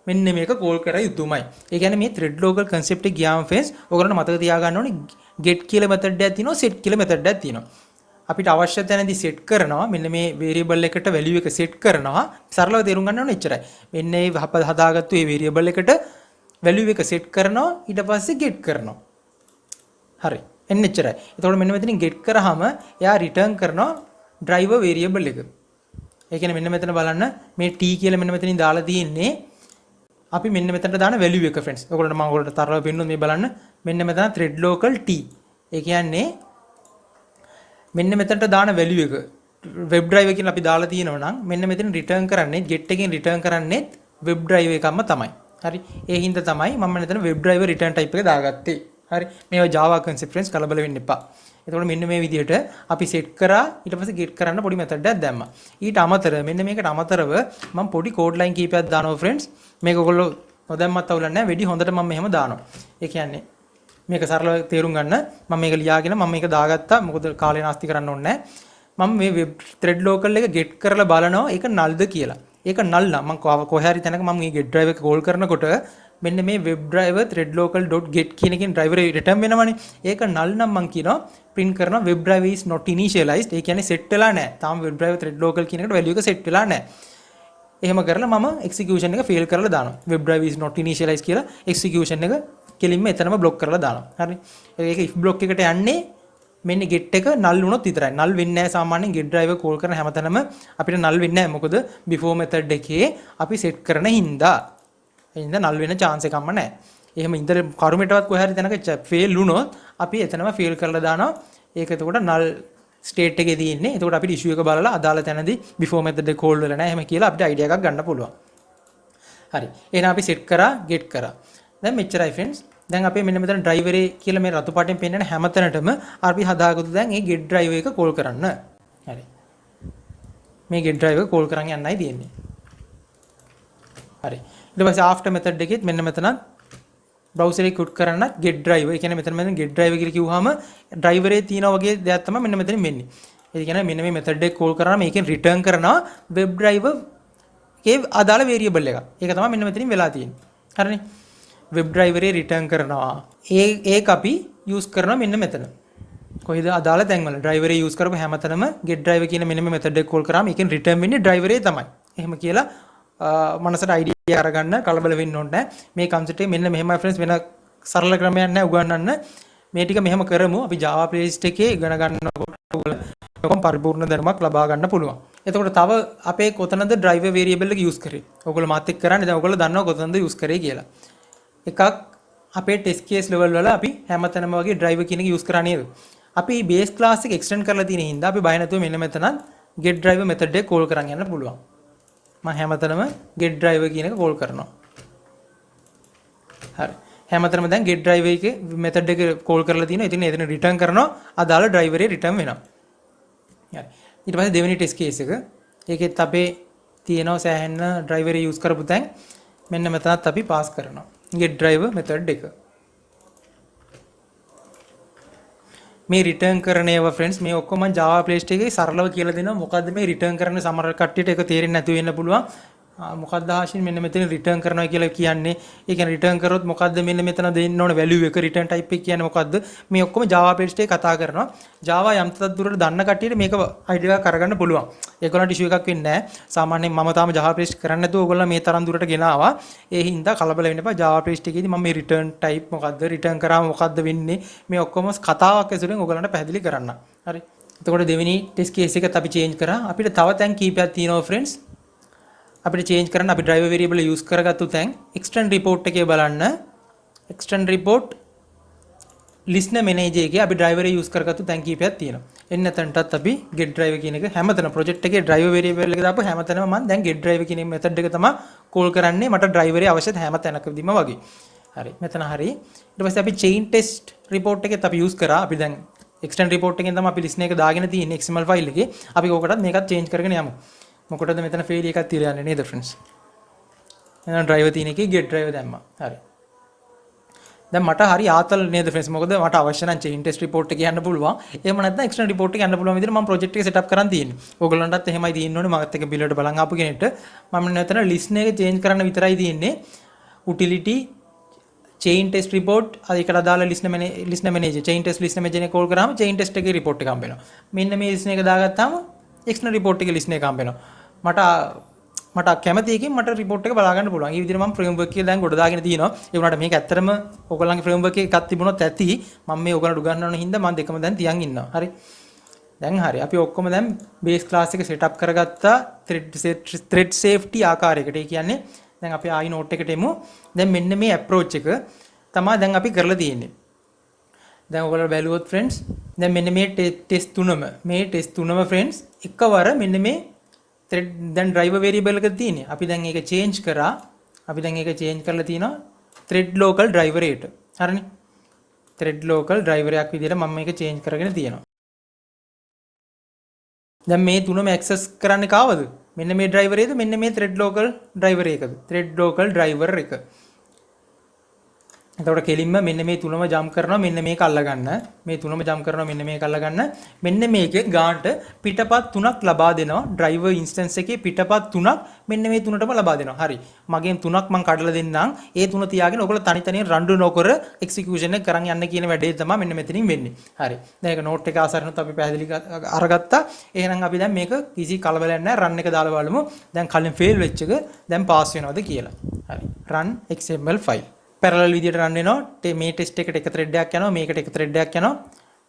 මෙන්න මේක කෝල් කර යුතුමයි. ඒ කියන්නේ මේ thread local concept එක ගියාම friends ඔයගොල්ලෝ මතක තියාගන්න ඕනේ get කියලා method එකක් තියෙනවා set කියලා method එකක් තියෙනවා. අපිට අවශ්‍ය තැනදී set කරනවා මෙන්න මේ variable එකට value එක set කරනවා සරලව තේරුම් ගන්න ඕනේ එච්චරයි. මෙන්න මේ හදාගත්තු මේ variable එකට value එක set කරනවා ඊට පස්සේ get කරනවා. හරි. එන්න එච්චරයි. එතකොට මෙන්න මෙතනින් get කරාම එයා return කරනවා driver variable එක. ඒ කියන්නේ මෙන්න මෙතන බලන්න මේ t කියලා මෙන්න මෙතනින් දාලා තියෙන්නේ අපි මෙන්න මෙතනට දාන value එක friends. ඔයගොල්ලන්ට මම ඔයගොල්ලන්ට තරව පෙන්නනවා මේ බලන්න. මෙන්න මෙතන thread local t. ඒ කියන්නේ මෙන්න මෙතනට දාන value එක web drive එකකින් අපි දාලා තියෙනවා නම් මෙන්න මෙතන return කරන්නේ get එකෙන් return කරන්නේ web drive එකක්ම තමයි. හරි. ඒ හින්දා තමයි මම මෙතන web driver return type එක දාගත්තේ. හරි. මේවා Java concept friends කලබල වෙන්න එපා. එතකොට මෙන්න මේ විදිහට අපි set කරා ඊට පස්සේ get කරන්න පොඩි method එකක් දැම්මා. ඊට අමතරව මෙන්න මේකට අමතරව මම පොඩි code line කීපයක් දානවා friends. මේක ඔයගොල්ලෝ නොදැම්මත් අවුලක් නැහැ. වැඩි හොඳට මම මෙහෙම දානවා. ඒ කියන්නේ මේක සරලව තේරුම් ගන්න මම මේක ලියාගෙන මම මේක දාගත්තා. මොකද කාලේ නාස්ති කරන්න ඕනේ නැහැ. මම මේ web thread local එක get කරලා බලනවා ඒක nullද කියලා. ඒක null නම් මම කොහේ හරි තැනක මම මේ get drive එක call කරනකොට මෙන්න මේ web driver threadlocal.get කියන එකෙන් driver return වෙනවනේ. ඒක null නම් මම කියනවා print කරනවා web driver is not initialized. ඒ කියන්නේ set වෙලා නැහැ. තාම web driver threadlocal කියන එකට value එක set වෙලා නැහැ. එහෙම කරලා මම execution එක fail කරලා දානවා. web driver is not initialized කියලා execution එක කෙලින්ම එතනම block කරලා දානවා. හරි. ඒක if block එකට යන්නේ මෙන්න get එක null වුණොත් විතරයි. null වෙන්නේ නැහැ සාමාන්‍යයෙන් get driver call කරන හැමතැනම අපිට null වෙන්නේ නැහැ. මොකද before method එකේ අපි set කරන හින්දා. එහෙනම් null වෙන chance එකක්ම නැහැ. එහෙම ඉන්දර කරුමෙටවත් කොහේ හරි තැනක fail වුණොත් අපි එතනම fail කරලා දානවා. ඒක එතකොට null state එකේ තියෙන්නේ. එතකොට අපිට issue එක බලලා අදාළ තැනදී before method එක call වෙලා නැහැ. එහෙම කියලා අපිට idea එකක් ගන්න පුළුවන්. හරි. එහෙනම් අපි set කරා get කරා. දැන් මෙච්චරයි friends. දැන් අපේ මෙන්න මෙතන driver එක කියලා මේ රතු පාටෙන් පෙන්නන හැම තැනටම අපි හදාගත්තු දැන් මේ get driver එක call කරන්න. හරි. මේ get driver එක call කරන් යන්නයි තියෙන්නේ. හරි. ඊට පස්සේ after method එකෙත් මෙන්න මෙතන browser එක quit කරන්න get driver. ඒ කියන්නේ මෙතන get driver කියලා කිව්වහම driver එකේ තියෙනා වගේ දෙයක් තමයි මෙන්න මෙතනින් වෙන්නේ. ඒ කියන්නේ මෙන්න මේ method එක call කරාම මේකෙන් return කරනවා web driver එකේ අදාළ variable එක. ඒක තමයි මෙන්න මෙතනින් වෙලා තියෙන්නේ. හරිනේ. web driver එක return කරනවා. ඒක අපි use කරනවා මෙන්න මෙතන. කොහෙද අදාළ තැන්වල driver එක use කරපු හැමතැනම get driver කියන මෙන්න මේ method එක call කරාම ඒකෙන් return වෙන්නේ driver එක තමයි. එහෙම කියලා මනසට idea අරගන්න කලබල වෙන්න ඕනේ නැහැ. මේ concept එක මෙන්න මෙහෙමයි friends වෙන සරල ක්‍රමයක් නැහැ උගන්වන්න. මේ ටික මෙහෙම කරමු. අපි Java playlist එකේ ඉගෙන ගන්නකොට ඔකම පරිපූර්ණ ධර්මයක් ලබා ගන්න පුළුවන්. එතකොට තව අපේ කොතනද driver variable එක use කරේ? ඔයගොල්ලෝ මාත් එක්ක කරන්නේ. දැන් ඔයගොල්ලෝ දන්නවා කොතනද use කරේ කියලා. එකක් අපේ test case level වල අපි හැමතැනම වගේ driver කියන එක use කරා නේද? අපි base class එක extend කරලා තියෙන හින්දා අපි බය නැතුව මෙන්න මෙතන get driver method එක call කරන් යන්න පුළුවන්. මම හැමතැනම get driver කියන එක call කරනවා. හරි. හැමතැනම දැන් get driver එකේ method එක call කරලා තියෙනවා. ඉතින් එතන return කරනවා අදාළ driver එක return වෙනවා. හරි. ඊට පස්සේ දෙවෙනි test case එක. ඒකෙත් අපේ තියෙනවා සෑහෙන driver එක use කරපු තැන් මෙන්න මෙතනත් අපි pass කරනවා. get driver method එක. මේ return කරන ඒවා friends මේ ඔක්කොම Java playlist එකේ සරලව කියලා දෙනවා. මොකද්ද මේ return කරන සමහර කට්ටියට ඒක තේරෙන්නේ නැතුව වෙන්න පුළුවන්. මොකක්ද ආශින් මෙන්න මෙතන return කරනවා කියලා කියන්නේ. ඒ කියන්නේ return කරොත් මොකද්ද මෙන්න මෙතන දෙන්න ඕන value එක return type එක කියන්නේ මොකද්ද? මේ ඔක්කොම Java playlist එකේ කතා කරනවා. Java යම් තත් දුරට දන්න කට්ටියට මේක idea එකක් අරගන්න පුළුවන්. ඒගොල්ලන්ට issue එකක් වෙන්නේ නැහැ. සාමාන්‍යයෙන් මම තාම Java playlist කරන්නේ නැතුව ඕගොල්ලෝ මේ තරම් දුරට ගෙනාවා. ඒ හින්දා කලබල වෙන්න එපා. Java playlist එකේදී මම මේ return type මොකද්ද? return කරාම මොකද්ද වෙන්නේ? මේ ඔක්කොම කතාවක් ඇසුරෙන් ඕගොල්ලන්ට පැහැදිලි කරන්න. හරි. එතකොට දෙවෙනි test case එකත් අපි change කරා. අපිට තව තැන් කීපයක් තියෙනවා friends. අපිට change කරන්න අපි driver variable use කරගත්තු තැන් extend report එකේ බලන්න extend report listener manager එකේ අපි driver use කරගත්තු තැන් කීපයක් තියෙනවා. එන්න තැනටත් අපි get driver කියන එක හැමතැන project එකේ driver variable එක දාපු හැමතැනම මම දැන් get driver කියන method එක තමයි call කරන්නේ මට driver එක අවශ්‍ය හැම තැනකදීම වගේ. හරි. මෙතන හරි. ඊට පස්සේ අපි chain test report එකෙත් අපි use කරා. අපි දැන් extend report එකෙන් තමයි අපි listener එක දාගෙන තියෙන්නේ XML file එකේ. අපි ඕකටත් මේකත් change කරගෙන යමු. මොකටද මෙතන fail එකක් තියලා යන්නේ නේද friends? එහෙනම් driver තියෙන එකේ get driver දැම්මා. හරි. දැන් මට හරි ආතල් නේද ෆ්‍රෙන්ඩ්ස් මොකද මට අවශ්‍ය නම් චේන් ටෙස්ට් රිපෝට් එක යන්න පුළුවන් එහෙම නැත්නම් එක්ස්ටර්නල් රිපෝට් එක යන්න පුළුවන් විදිහට මම ප්‍රොජෙක්ට් එක සෙටප් කරන් තියෙන්නේ. ඕගොල්ලන්ටත් එහෙමයි තියෙන්න ඕනේ මගත් එක බිලට බලන් ආපු කෙනෙක්ට මම නැතන ලිස්ට් එක චේන්ජ් කරන්න විතරයි තියෙන්නේ. utility chain test report අදිකට අදාළ listener manager chain test listener manager එක කෝල් කරාම chain test එකේ report එක හම්බ වෙනවා. මෙන්න මේ listener එක දාගත්තාම external report එකේ listener එක හම්බ වෙනවා. මට කැමති එකකින් මට report එක බලා ගන්න පුළුවන්. මේ විදිහට මම framework එක දැන් ගොඩ දාගෙන තියෙනවා. ඒ වුණාට මේක ඇත්තටම ඔයගොල්ලන්ගේ framework එකක් තිබුණොත් ඇති. මම මේ ඔයගොල්ලන්ට උගන්වන හින්දා මම දෙකම දැන් තියන් ඉන්නවා. හරි. දැන් හරි. අපි ඔක්කොම දැන් base class එක setup කරගත්තා thread safety ආකාරයකට. ඒ කියන්නේ දැන් අපි ආයි note එකට එමු. දැන් මෙන්න මේ approach එක තමයි දැන් අපි කරලා තියෙන්නේ. දැන් ඔයගොල්ලෝ බැලුවොත් friends දැන් මෙන්න මේ test තුනම friends එකවර මෙන්න මේ thread දැන් driver variable එක තියෙන්නේ. අපි දැන් ඒක change කරා. අපි දැන් ඒක change කරලා තිනවා thread local driver එකට. හරිනේ. thread local driver එකක් විදිහට මම මේක change කරගෙන තියෙනවා. දැන් මේ තුනම access කරන්නේ කාවද? මෙන්න මේ driver එකද මෙන්න මේ thread local driver එකද? thread local driver එක. එතකොට කෙලින්ම මෙන්න මේ තුනම jump කරනවා මෙන්න මේක අල්ලගන්න. මේ තුනම jump කරනවා මෙන්න මේක අල්ලගන්න. මෙන්න මේකේ ගානට පිටපත් තුනක් ලබා දෙනවා. driver instance එකේ පිටපත් තුනක් මෙන්න මේ තුනටම ලබා දෙනවා. හරි. මගෙන් තුනක් මම කඩලා දෙන්නම්. ඒ තුන තියාගෙන ඔයගොල්ලෝ තනි තනියෙන් රණ්ඩු නොකර execution එක කරන් යන්න කියන වැඩේ තමයි මෙන්න මෙතනින් වෙන්නේ. හරි. දැන් ඒක note එක ආසරනොත් අපි පැහැදිලි අරගත්තා. එහෙනම් අපි දැන් මේක කිසි කලබලයක් නැහැ. run එක දාලා බලමු. දැන් කලින් fail වෙච්ච එක දැන් pass වෙනවද කියලා. හරි. run xml file parallel විදියට run වෙනවා. මේ test එකට එක thread එකක් යනවා මේකට එක thread එකක් යනවා.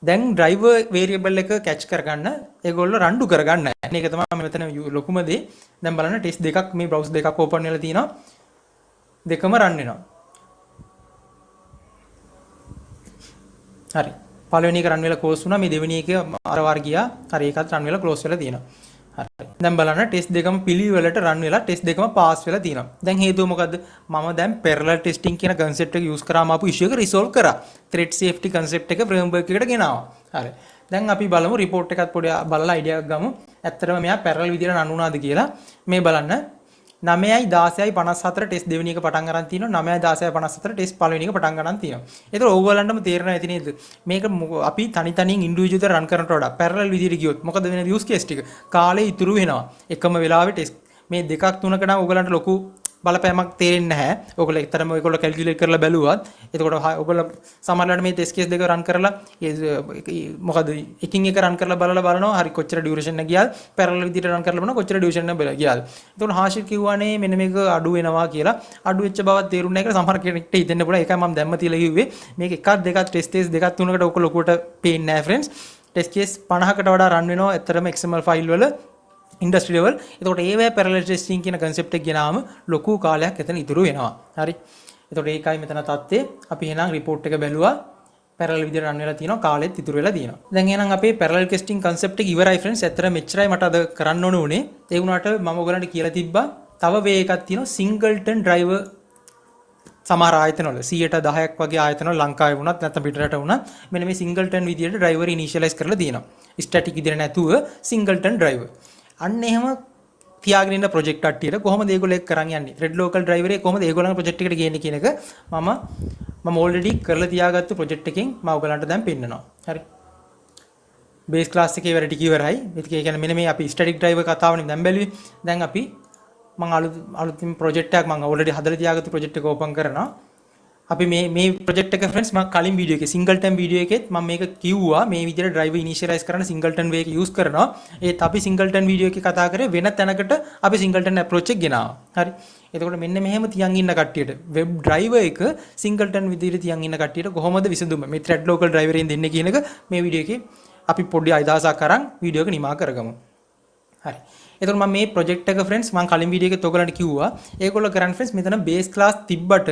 දැන් driver variable එක catch කරගන්න ඒගොල්ලෝ රණ්ඩු කරගන්න. මේක තමයි මෙතන ලොකුම දේ. දැන් බලන්න test දෙකක් මේ browser දෙකක් open වෙලා තියෙනවා. දෙකම run වෙනවා. හරි. පළවෙනි එක run වෙලා close වුණා. මේ දෙවෙනි එක අර වාර ගියා. හරි ඒකත් run වෙලා close වෙලා තියෙනවා. හරි. දැන් බලන්න ටෙස්ට් දෙකම පිළිවෙලට රන් වෙලා ටෙස්ට් දෙකම පාස් වෙලා තියෙනවා. දැන් හේතුව මොකද්ද? මම දැන් parallel testing කියන concept එක use කරාම ආපු issue එක resolve කරා. thread safety concept එක framework එකට ගෙනාවා. හරි. දැන් අපි බලමු report එකත් පොඩි බලලා idea එකක් ගමු. ඇත්තටම මෙයා parallel විදියට රන් වුණාද කියලා. මේ බලන්න 9යි 16යි 54 ටෙස්ට් දෙවෙනි එක පටන් ගන්න තියෙනවා 9යි 16යි 54 ටෙස්ට් පළවෙනි එක පටන් ගන්න තියෙනවා. ඒතර ඕගොල්ලන්ටම තේරෙනවා ඇති නේද? මේක අපි තනි තනියෙන් ඉන්ඩිවිජුවල් රන් කරනට වඩා පැරලල් විදිහට ගියොත් මොකද වෙන්නේ යූස් කේස් ටික කාලේ ඉතුරු වෙනවා. එකම වෙලාවේ ටෙස්ට් මේ දෙකක් තුනක නම් ඕගොල්ලන්ට ලොකු බලපෑමක් තේරෙන්නේ නැහැ. ඔයගොල්ලෝ එක්තරම ඔයගොල්ලෝ කැල්කියුලේට් කරලා බැලුවත් එතකොට ඔයගොල්ලෝ සමහරවිට මේ ටෙස්ට් කේස් දෙක රන් කරලා මොකද එකින් එක රන් කරලා බලනවා හරි කොච්චර ඩියුරේෂන් එක ගියාද පැරලල් විදිහට රන් කරලා බලනවා කොච්චර ඩියුරේෂන් එක ගියාද. එතකොට හාෂිර් කිව්වානේ මෙන්න මේක අඩු වෙනවා කියලා. අඩු වෙච්ච බවක් තේරුන්නේ නැහැ කියලා සමහර කෙනෙක්ට හිතෙන්න පුළුවන්. ඒකයි මම දැම්ම තියලා කිව්වේ මේක එකක් දෙකක් ටෙස්ට් කේස් දෙකක් තුනකට ඔක ලොකුවට පේන්නේ නැහැ ෆ්‍රෙන්ඩ්ස්. ටෙස්ට් කේස් 50කට වඩා රන් වෙනවා ඇත්තටම XML ෆයිල් වල industry level. එතකොට ඒවැ parallel testing කියන concept එක ගෙනාම ලොකු කාලයක් එතන ඉතුරු වෙනවා. හරි. එතකොට ඒකයි මෙතන தත්ත්වය. අපි එහෙනම් report එක බැලුවා. parallel විදිහට run වෙලා තියෙනවා. කාලෙත් ඉතුරු වෙලා තියෙනවා. දැන් එහෙනම් අපේ parallel testing concept එක ඉවරයි friends. ඇත්තට මෙච්චරයි මට අද කරන්න ඕන උනේ. ඒ වුණාට මම ඔයගලන්ට කියලා තිබ්බා තව way එකක් තියෙනවා singleton driver සමහර ආයතනවල 10% වගේ ආයතනවල ලංකාවේ වුණත් නැත්නම් පිටරට වුණත් මෙන්න මේ singleton විදිහට driver initialize කරලා තියෙනවා. static විදිහට නැතුව singleton driver. අන්න එහෙම තියාගෙන ඉන්න ප්‍රොජෙක්ට් කට්ටියට කොහොමද ඒගොල්ලෝ ඒක කරන් යන්නේ thread local driver එක කොහොමද ඒගොල්ලන්ගේ ප්‍රොජෙක්ට් එකට ගේන්නේ කියන එක මම already කරලා තියාගත්තු ප්‍රොජෙක්ට් එකෙන් මම ඔයගලන්ට දැන් පෙන්නනවා. හරි. base class එකේ වැඩ ටික ඉවරයි. ඒක කියන්නේ මෙන්න මේ අපි static driver කතාවනේ දැන් බැලුවේ. දැන් අපි මම අලුතින් ප්‍රොජෙක්ට් එකක් මම already හදලා තියාගත්තු ප්‍රොජෙක්ට් එක ඕපන් කරනවා. අපි මේ ප්‍රොජෙක්ට් එක friends මම කලින් වීඩියෝ එකේ singleton වීඩියෝ එකෙත් මම මේක කිව්වා මේ විදිහට driver initialize කරන්න singleton way එක use කරනවා. ඒත් අපි singleton වීඩියෝ එකේ කතා කරේ වෙන තැනකට අපි singleton approach එක ගෙනාවා. හරි. එතකොට මෙන්න මෙහෙම තියන් ඉන්න කට්ටියට web driver එක singleton විදිහට තියන් ඉන්න කට්ටියට කොහොමද විසඳුම මේ thread local driver එකෙන් දෙන්නේ කියන එක මේ වීඩියෝ එකේ අපි පොඩි අයිදාසක් අරන් වීඩියෝ එක නිමා කරගමු. හරි. එතකොට මම මේ ප්‍රොජෙක්ට් එක friends මම කලින් වීඩියෝ එකේ ඔයගලන්ට කිව්වා ඒගොල්ලෝ කරන්නේ friends මෙතන base class තිබ්බට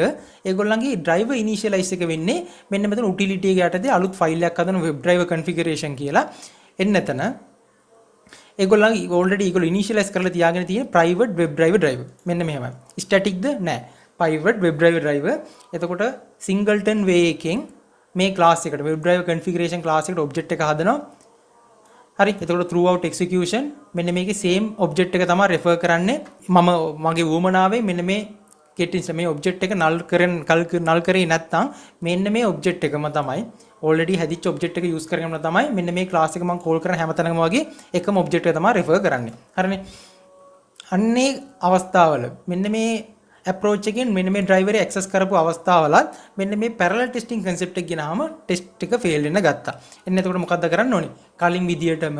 ඒගොල්ලන්ගේ driver initialize එක වෙන්නේ මෙන්න මෙතන utility එක යටතේ අලුත් ෆයිල් එකක් හදන web driver configuration කියලා එන්න එතන ඒගොල්ලන්ගේ already ඒගොල්ලෝ initialize කරලා තියාගෙන තියෙන private web driver මෙන්න මෙහෙමයි static ද නැහැ private web driver එතකොට singleton way එකෙන් මේ class එකට web driver configuration class එකට object එක හදනවා හරි එතකොට throughout execution මෙන්න මේකේ same object එක තමයි refer කරන්නේ මම මගේ වුමනාවේ මෙන්න මේ get instance මේ object එක null කරේ නැත්නම් මෙන්න මේ object එකම තමයි already හැදිච්ච object එක use කරගෙන තමයි මෙන්න මේ class එක මම call කරන හැමතැනම වගේ එකම object එක තමයි refer කරන්නේ. හරිනේ. අන්නේ අවස්ථාවල මෙන්න මේ approach එකෙන් මෙන්න මේ driver එක access කරපු අවස්ථාවලත් මෙන්න මේ parallel testing concept එක ගෙනාම test එක fail වෙන්න ගත්තා. එන්න එතකොට මොකද්ද කරන්න ඕනේ? කලින් විදියටම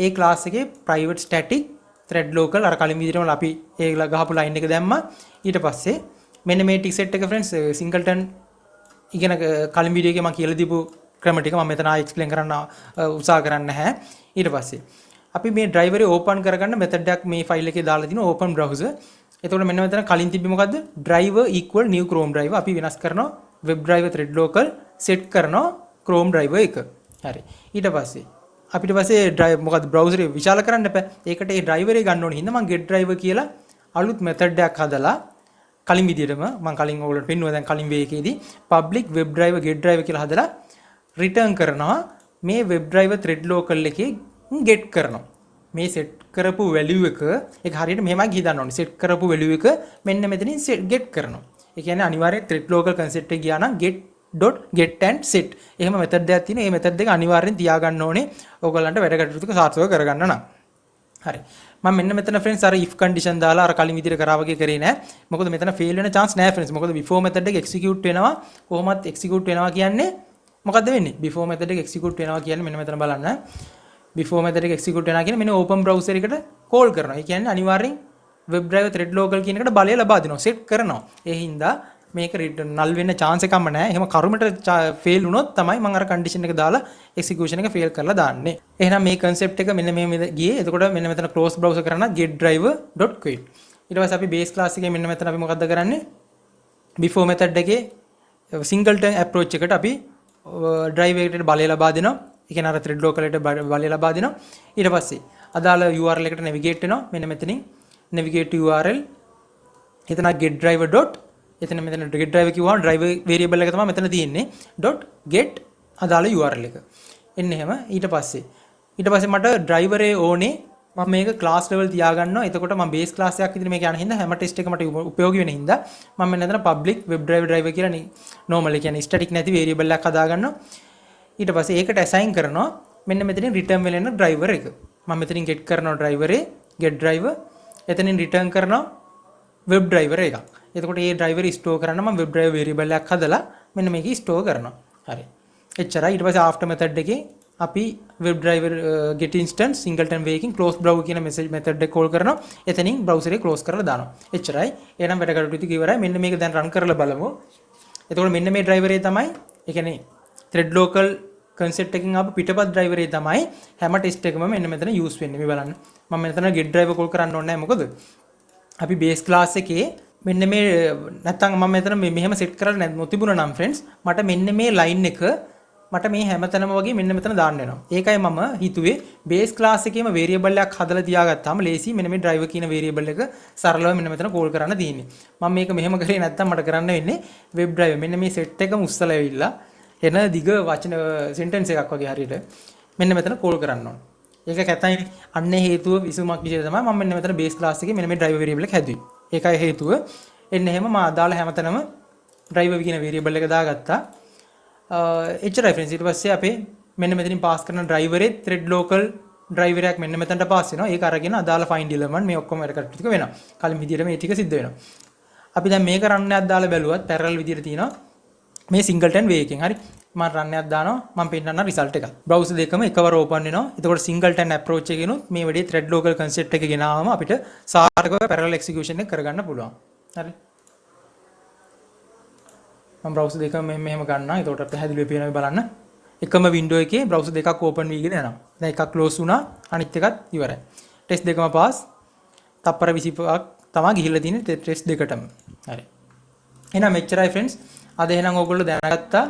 ඒ class එකේ private static thread local අර කලින් විදියටම අපි ඒ ගහපු line එක දැම්මා. ඊට පස්සේ මෙන්න මේ tick set එක friends singleton ඉගෙන කලින් වීඩියෝ එකේ මම කියලා දීපු ක්‍රම ටික මම මෙතන explain කරන්න උත්සාහ කරන්නේ නැහැ. ඊට පස්සේ අපි මේ driver එක open කරගන්න method එකක් මේ file එකේ දාලා දිනවා open browser. එතකොට මෙන්න මෙතන කලින් තිබ්බේ මොකද්ද? driver equal new chrome driver. අපි වෙනස් කරනවා web driver thread local set කරනවා chrome driver එක. හරි. ඊට පස්සේ අපිට පස්සේ drive මොකද්ද browser එක විශාල කරන්න එපා. ඒකට ඒ driver එක ගන්න ඕනේ. හින්දා මම get driver කියලා අලුත් method එකක් හදලා කලින් විදියටම මම කලින් ඔයගොල්ලන්ට පෙන්නුවා දැන් කලින් වේ එකේදී public web driver get driver කියලා හදලා return කරනවා මේ web driver thread local එකේ get කරනවා. මේ set කරපු value එක ඒක හරියට මෙහෙමයි ගිහින් ඕනේ. set කරපු value එක මෙන්න මෙතනින් get කරනවා. ඒ කියන්නේ අනිවාර්යයෙන් thread local concept එක ගියා නම් get and set. එහෙම method දෙකක් තියෙනවා. මේ method දෙක අනිවාර්යෙන් තියාගන්න ඕනේ. ඔයගොල්ලන්ට වැඩ කටයුතු ටික සාර්ථකව කරගන්න නම්. හරි. මම මෙන්න මෙතන friends අර if condition දාලා අර කලින් විදිහට කරා වගේ කරේ නෑ. මොකද මෙතන fail වෙන chance නෑ friends. මොකද before method එක execute වෙනවා කොහොමත් execute වෙනවා කියන්නේ මොකද්ද වෙන්නේ? before method එක execute වෙනවා කියන්නේ මෙන්න මෙතන බලන්න. before method එක execute වෙනවා කියන්නේ මෙන්න open browser එකට call කරනවා. ඒ කියන්නේ අනිවාර්යෙන් web driver thread local කියන එකට බලය ලබා දෙනවා. set කරනවා. ඒ හින්දා මේක null වෙන්න chance එකක්ම නැහැ. එහෙම කරුමට fail වුණොත් තමයි මම අර condition එක දාලා execution එක fail කරලා දාන්නේ. එහෙනම් මේ concept එක මෙන්න මේ ගියේ. එතකොට මෙන්න මෙතන close browser කරන getDriver.quit. ඊට පස්සේ අපි base class එකේ මෙන්න මෙතන අපි මොකද්ද කරන්නේ? before method එකේ singleton approach එකට අපි driver එකට බලය ලබා දෙනවා. ඒ කියන්නේ අර thread local එකට බලය ලබා දෙනවා. ඊට පස්සේ අදාළ URL එකට navigate වෙනවා. මෙන්න මෙතනින් navigate URL එතන getDriver. එතන මෙතන get driver කිව්වම driver variable එක තමයි මෙතන තියෙන්නේ .get අදාළ URL එක. එන්න එහෙම ඊට පස්සේ මට driver ඒ ඕනේ මම මේක class level තියාගන්නවා. එතකොට මම base class එකක් විදිහට මේක යන හින්දා හැම test එක මට උපයෝගී වෙන හින්දා මම මෙන්න මෙතන public web driver කියලා normal ඒ කියන්නේ static නැති variable එකක් හදාගන්නවා. ඊට පස්සේ ඒකට assign කරනවා මෙන්න මෙතනින් return වෙන driver එක. මම මෙතනින් get කරනවා driver ඒ get driver එතනින් return කරනවා web driver එකක්. එතකොට මේ driver store කරන්න මම web driver variable එකක් හදලා මෙන්න මේක store කරනවා. හරි. එච්චරයි. ඊට පස්සේ after method එකේ අපි web driver get instance singleton way එකකින් close browser කියන method එක call කරනවා. එතනින් browser එක close කරලා දානවා. එච්චරයි. එහෙනම් වැඩ කටයුතු ටික ඉවරයි. මෙන්න මේක දැන් run කරලා බලමු. එතකොට මෙන්න මේ driver එක තමයි ඒ කියන්නේ thread local concept එකකින් ආපු පිටපත් driver එක තමයි හැම test එකම මෙන්න මෙතන use වෙන්නේ. මේ බලන්න. මම මෙතන get driver call කරන්න ඕනේ නැහැ. මොකද අපි base class එකේ මෙන්න මේ නැත්තම් මම මෙතන මෙහෙම set කරලා නොතිබුණා නම් friends මට මෙන්න මේ line එක මට මේ හැමතැනම වගේ මෙන්න මෙතන දාන්න වෙනවා. ඒකයි මම හිතුවේ base class එකේම variable එකක් හදලා තියාගත්තාම ලේසි මෙන්න මේ driver කියන variable එක සරලව මෙන්න මෙතන call කරන්න තියෙන්නේ. මම මේක මෙහෙම කරේ නැත්තම් මට කරන්න වෙන්නේ web driver මෙන්න මේ set එකම උස්සලා ඇවිල්ලා එන දිග වචන sentence එකක් වගේ හරියට මෙන්න මෙතන call කරන්න ඕන. ඒක කැතයිනේ. අන්න හේතුව විසුමක් විදිහට තමයි මම මෙන්න මෙතන base class එකේ මෙන්න මේ driver variable එක හැදුවේ. ඒකයි හේතුව. එන්න එහෙම මම අදාළ හැමතැනම driver කියන variable එක දාගත්තා. එච්චරයි friends. ඊට පස්සේ අපේ මෙන්න මෙතනින් pass කරන driver එකේ thread local driver එකක් මෙන්න මෙතනට pass වෙනවා. ඒක අරගෙන අදාළ find element මේ ඔක්කොම වැඩ කටයුතු ටික වෙනවා. කලින් විදිහට මේ ටික සිද්ධ වෙනවා. අපි දැන් මේක run එකක් දාලා බැලුවත් parallel විදිහට තියෙනවා. මේ singleton way එකෙන් හරි මම run එකක් දානවා මම පෙන්නන්න result එකක්. browser දෙකම එකවර open වෙනවා. එතකොට singleton approach එකකිනුත් මේ වැඩි thread local concept එක ගෙනාවම අපිට සාර්ථකව parallel execution එක කරගන්න පුළුවන්. හරි. මම browser දෙකම මෙහෙම ගන්නවා. එතකොට පැහැදිලිව පේනවා බලන්න. එකම window එකේ browser දෙකක් open වීගෙන යනවා. දැන් එකක් close වුණා. අනිත් එකත් ඉවරයි. test දෙකම pass. තප්පර 25ක් තමයි ගිහිල්ලා තියෙන්නේ test දෙකටම. හරි. එහෙනම් මෙච්චරයි friends. අද එහෙනම් ඕගොල්ලෝ දැනගත්තා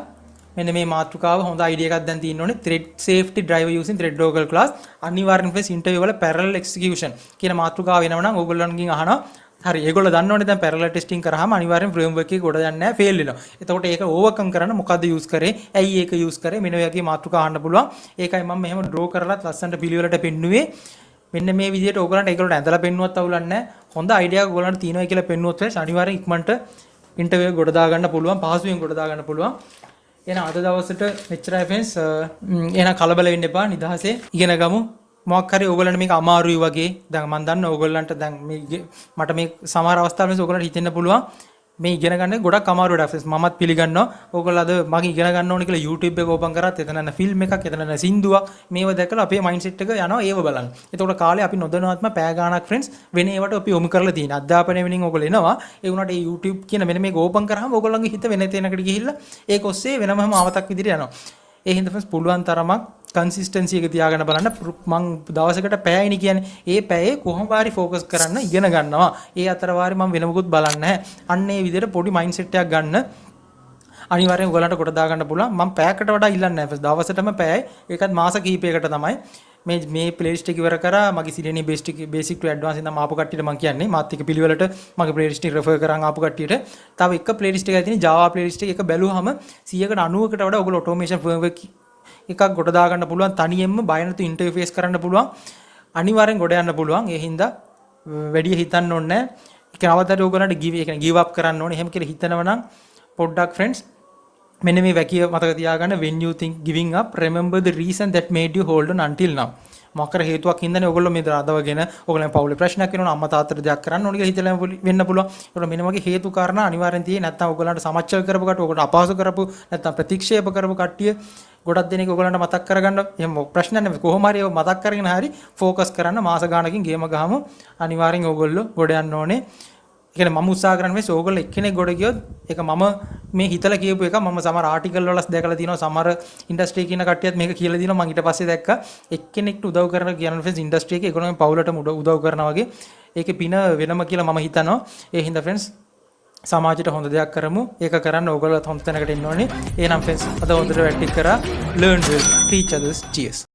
මෙන්න මේ මාතෘකාව හොඳ idea එකක් දැන් තියෙන්න ඕනේ thread safety driver using thread local class අනිවාර්යෙන් friends interview වල parallel execution කියන මාතෘකාව වෙනව නම් ඕගොල්ලන්ගෙන් අහනවා හරි ඒගොල්ලෝ දන්නවනේ දැන් parallel testing කරාම අනිවාර්යෙන් framework එකේ ගොඩ යන්නේ නැහැ fail වෙනවා. එතකොට ඒක overcome කරන්න මොකද්ද use කරේ? ඇයි ඒක use කරේ? මෙන්න ඔයගේ මාතෘකා අහන්න පුළුවන්. ඒකයි මම මෙහෙම draw කරලා ලස්සනට පිළිවෙලට පෙන්නුවේ. මෙන්න මේ විදිහට ඕගොල්ලන්ට ඒගොල්ලන්ට ඇඳලා පෙන්නුවත් අවුලක් නැහැ. හොඳ අයිඩියා එකක් ඕගොල්ලන්ට තියෙනවා කියලා පෙන්නුවොත් වෙස් අනිවාර්යෙන් ඉක්මනට ඉන්ටර්විව් එක ගොඩ දාගන්න පුළුවන්, පහසුවෙන් ගොඩ දාගන්න පුළුවන්. එහෙනම් අද දවසට මෙච්චරයි ෆ්‍රෙන්ඩ්ස්. එහෙනම් කලබල වෙන්න එපා, නිදහසේ ඉගෙන ගමු. මොකක් හරි ඕගොල්ලන්ට මේක අමාරුයි වගේ. දැන් මම දන්නවා ඕගොල්ලන්ට දැන් මට මේ සමහර අවස්ථාවල ඕගොල්ලන්ට හිතෙන්න පුළුවන් මේ ඉගෙන ගන්න ගොඩක් අමාරු වැඩක් ෆ්‍රෙන්ඩ්ස්. මමත් පිළිගන්නවා. ඕගොල්ලෝ අද මගේ ඉගෙන ගන්න ඕනේ කියලා YouTube එක ඕපන් කරත් එතන යන ෆිල්ම් එකක්, එතන යන සින්දුවක් මේව දැකලා අපේ මයින්ඩ්සෙට් එක යනවා ඒව බලන්න. එතකොට කාලේ අපි නොදැනුවත්ම පෑ ගාණක් ෆ්‍රෙන්ඩ්ස් වෙන ඒවට අපි යොමු කරලා තියෙන. අධ්‍යාපනය වෙනින් ඕගොල්ලෝ එනවා. ඒ වුණාට මේ YouTube කියන මෙන්න මේක ඕපන් කරාම ඕගොල්ලන්ගේ හිත වෙන තැනකට ගිහිල්ලා ඒක ඔස්සේ වෙනමම ආවතක් විදිහට යනවා. ඒ හින්දා ෆ්‍රෙන්ඩ්ස් පුළුවන් තරමක් කන්සිස්ටන්සි එක තියාගෙන බලන්න. මං දවසකට පැයයිනි කියන්නේ. ඒ පැයේ කොහොම හරි ફોකස් කරන්න ඉගෙන ගන්නවා. ඒ අතර වාරේ මම වෙන මොකුත් බලන්නේ නැහැ. අන්න ඒ විදිහට පොඩි මයින්ඩ්සෙට් එකක් ගන්න. අනිවාර්යෙන් ඔයගලන්ට කොට දා ගන්න පුළුවන්. මම පැයකට වඩා ඉල්ලන්නේ නැහැ. දවසටම පැයයි. ඒකත් මාස කිහිපයකට තමයි. මේ ප්ලේලිස්ට් එක ඉවර කරා. මගේ සිලියනි බේසික් ටු ඇඩ්වාන්ස් ඉඳන් ආපු කට්ටියට මම කියන්නේ. මාත් එක පිළිවෙලට මගේ ප්ලේලිස්ට් එක රෙෆර් කරන් ආපු කට්ටියට. තව එක ප්ලේලිස්ට් එකක් තියෙන Java ප්ලේලිස්ට් එක බැලුවහම 100කට 90කට වඩා ඔයගොල්ලෝ ඔටෝමේෂන් ෆර්ම්වර්ක් එකක් ගොඩ දා ගන්න පුළුවන්. තනියෙන්ම බය නැතුව ඉන්ටර්ෆේස් කරන්න පුළුවන්. අනිවාර්යෙන් ගොඩ යන්න පුළුවන්. ඒ හින්දා වැඩි හිතන්න ඕනේ නැහැ. ඒක අවතරේ ඔයගොල්ලන්ට give up කරන්න ඕනේ. එහෙම කියලා හිතනවා නම් පොඩ්ඩක් ෆ්‍රෙන්ඩ්ස් මෙන්න මේ වැකිය මතක තියාගන්න. when you think giving up, remember the reason that made you hold on until now. මොකක්ද හේතුවක් හින්දානේ ඔයගොල්ලෝ මේ අදවගෙන ඔයගොල්ලන් පවුලේ ප්‍රශ්නයක් වෙනවා, අම්මා තාත්තට දෙයක් කරන්න ඕනේ කියලා හිතලා වෙන්න පුළුවන්. ඒකට මෙන්න වගේ හේතු කාරණා අනිවාර්යෙන් තියෙයි. නැත්නම් ඔයගොල්ලන්ට සමච්චල් කරපු කට, ඔයගොල්ලන්ට අපහසු කරපු නැත්නම් ප්‍රතික්ෂේප කරපු කට්ටිය ගොඩක් දෙනෙක් ඔයගොල්ලන්ට මතක් කරගන්න. එහෙම ප්‍රශ්න නැහැ. කොහොම හරි ඒව මතක් කරගෙන හරි ફોකස් කරන්න. මාස ගානකින් ගේම ගහමු. අනිවාර්යෙන් ඔයගොල්ලෝ ගොඩ යන්න ඕනේ. කියන්නේ මම උත්සාහ කරන්නේ මේ ඕගොල්ලෝ එක්කෙනෙක් ගොඩ ගියොත් ඒක මම මේ හිතලා කියපු එක. මම සමහර ආටිකල් වලස් දැකලා තියෙනවා. සමහර ඉන්ඩස්ට්‍රි කියන කට්ටියත් මේක කියලා දිනවා. මම ඊට පස්සේ දැක්කා එක්කෙනෙක්ට උදව් කරන කියන ෆ්‍රෙන්ඩ්ස් ඉන්ඩස්ට්‍රි එකේ ඒගොල්ලෝ පවුලටම උදව් කරනවා වගේ. ඒකේ පින වෙනම කියලා මම හිතනවා. ඒ හින්දා ෆ්‍රෙන්ඩ්ස් සමාජයට හොඳ දෙයක් කරමු. ඒක කරන්න ඕගොල්ලෝ හොඳ තැනකට එන්න ඕනේ. එහෙනම් ෆ්‍රෙන්ඩ්ස් අද හොඳට වැට්ටික් කරා. learn well, teach others. cheers.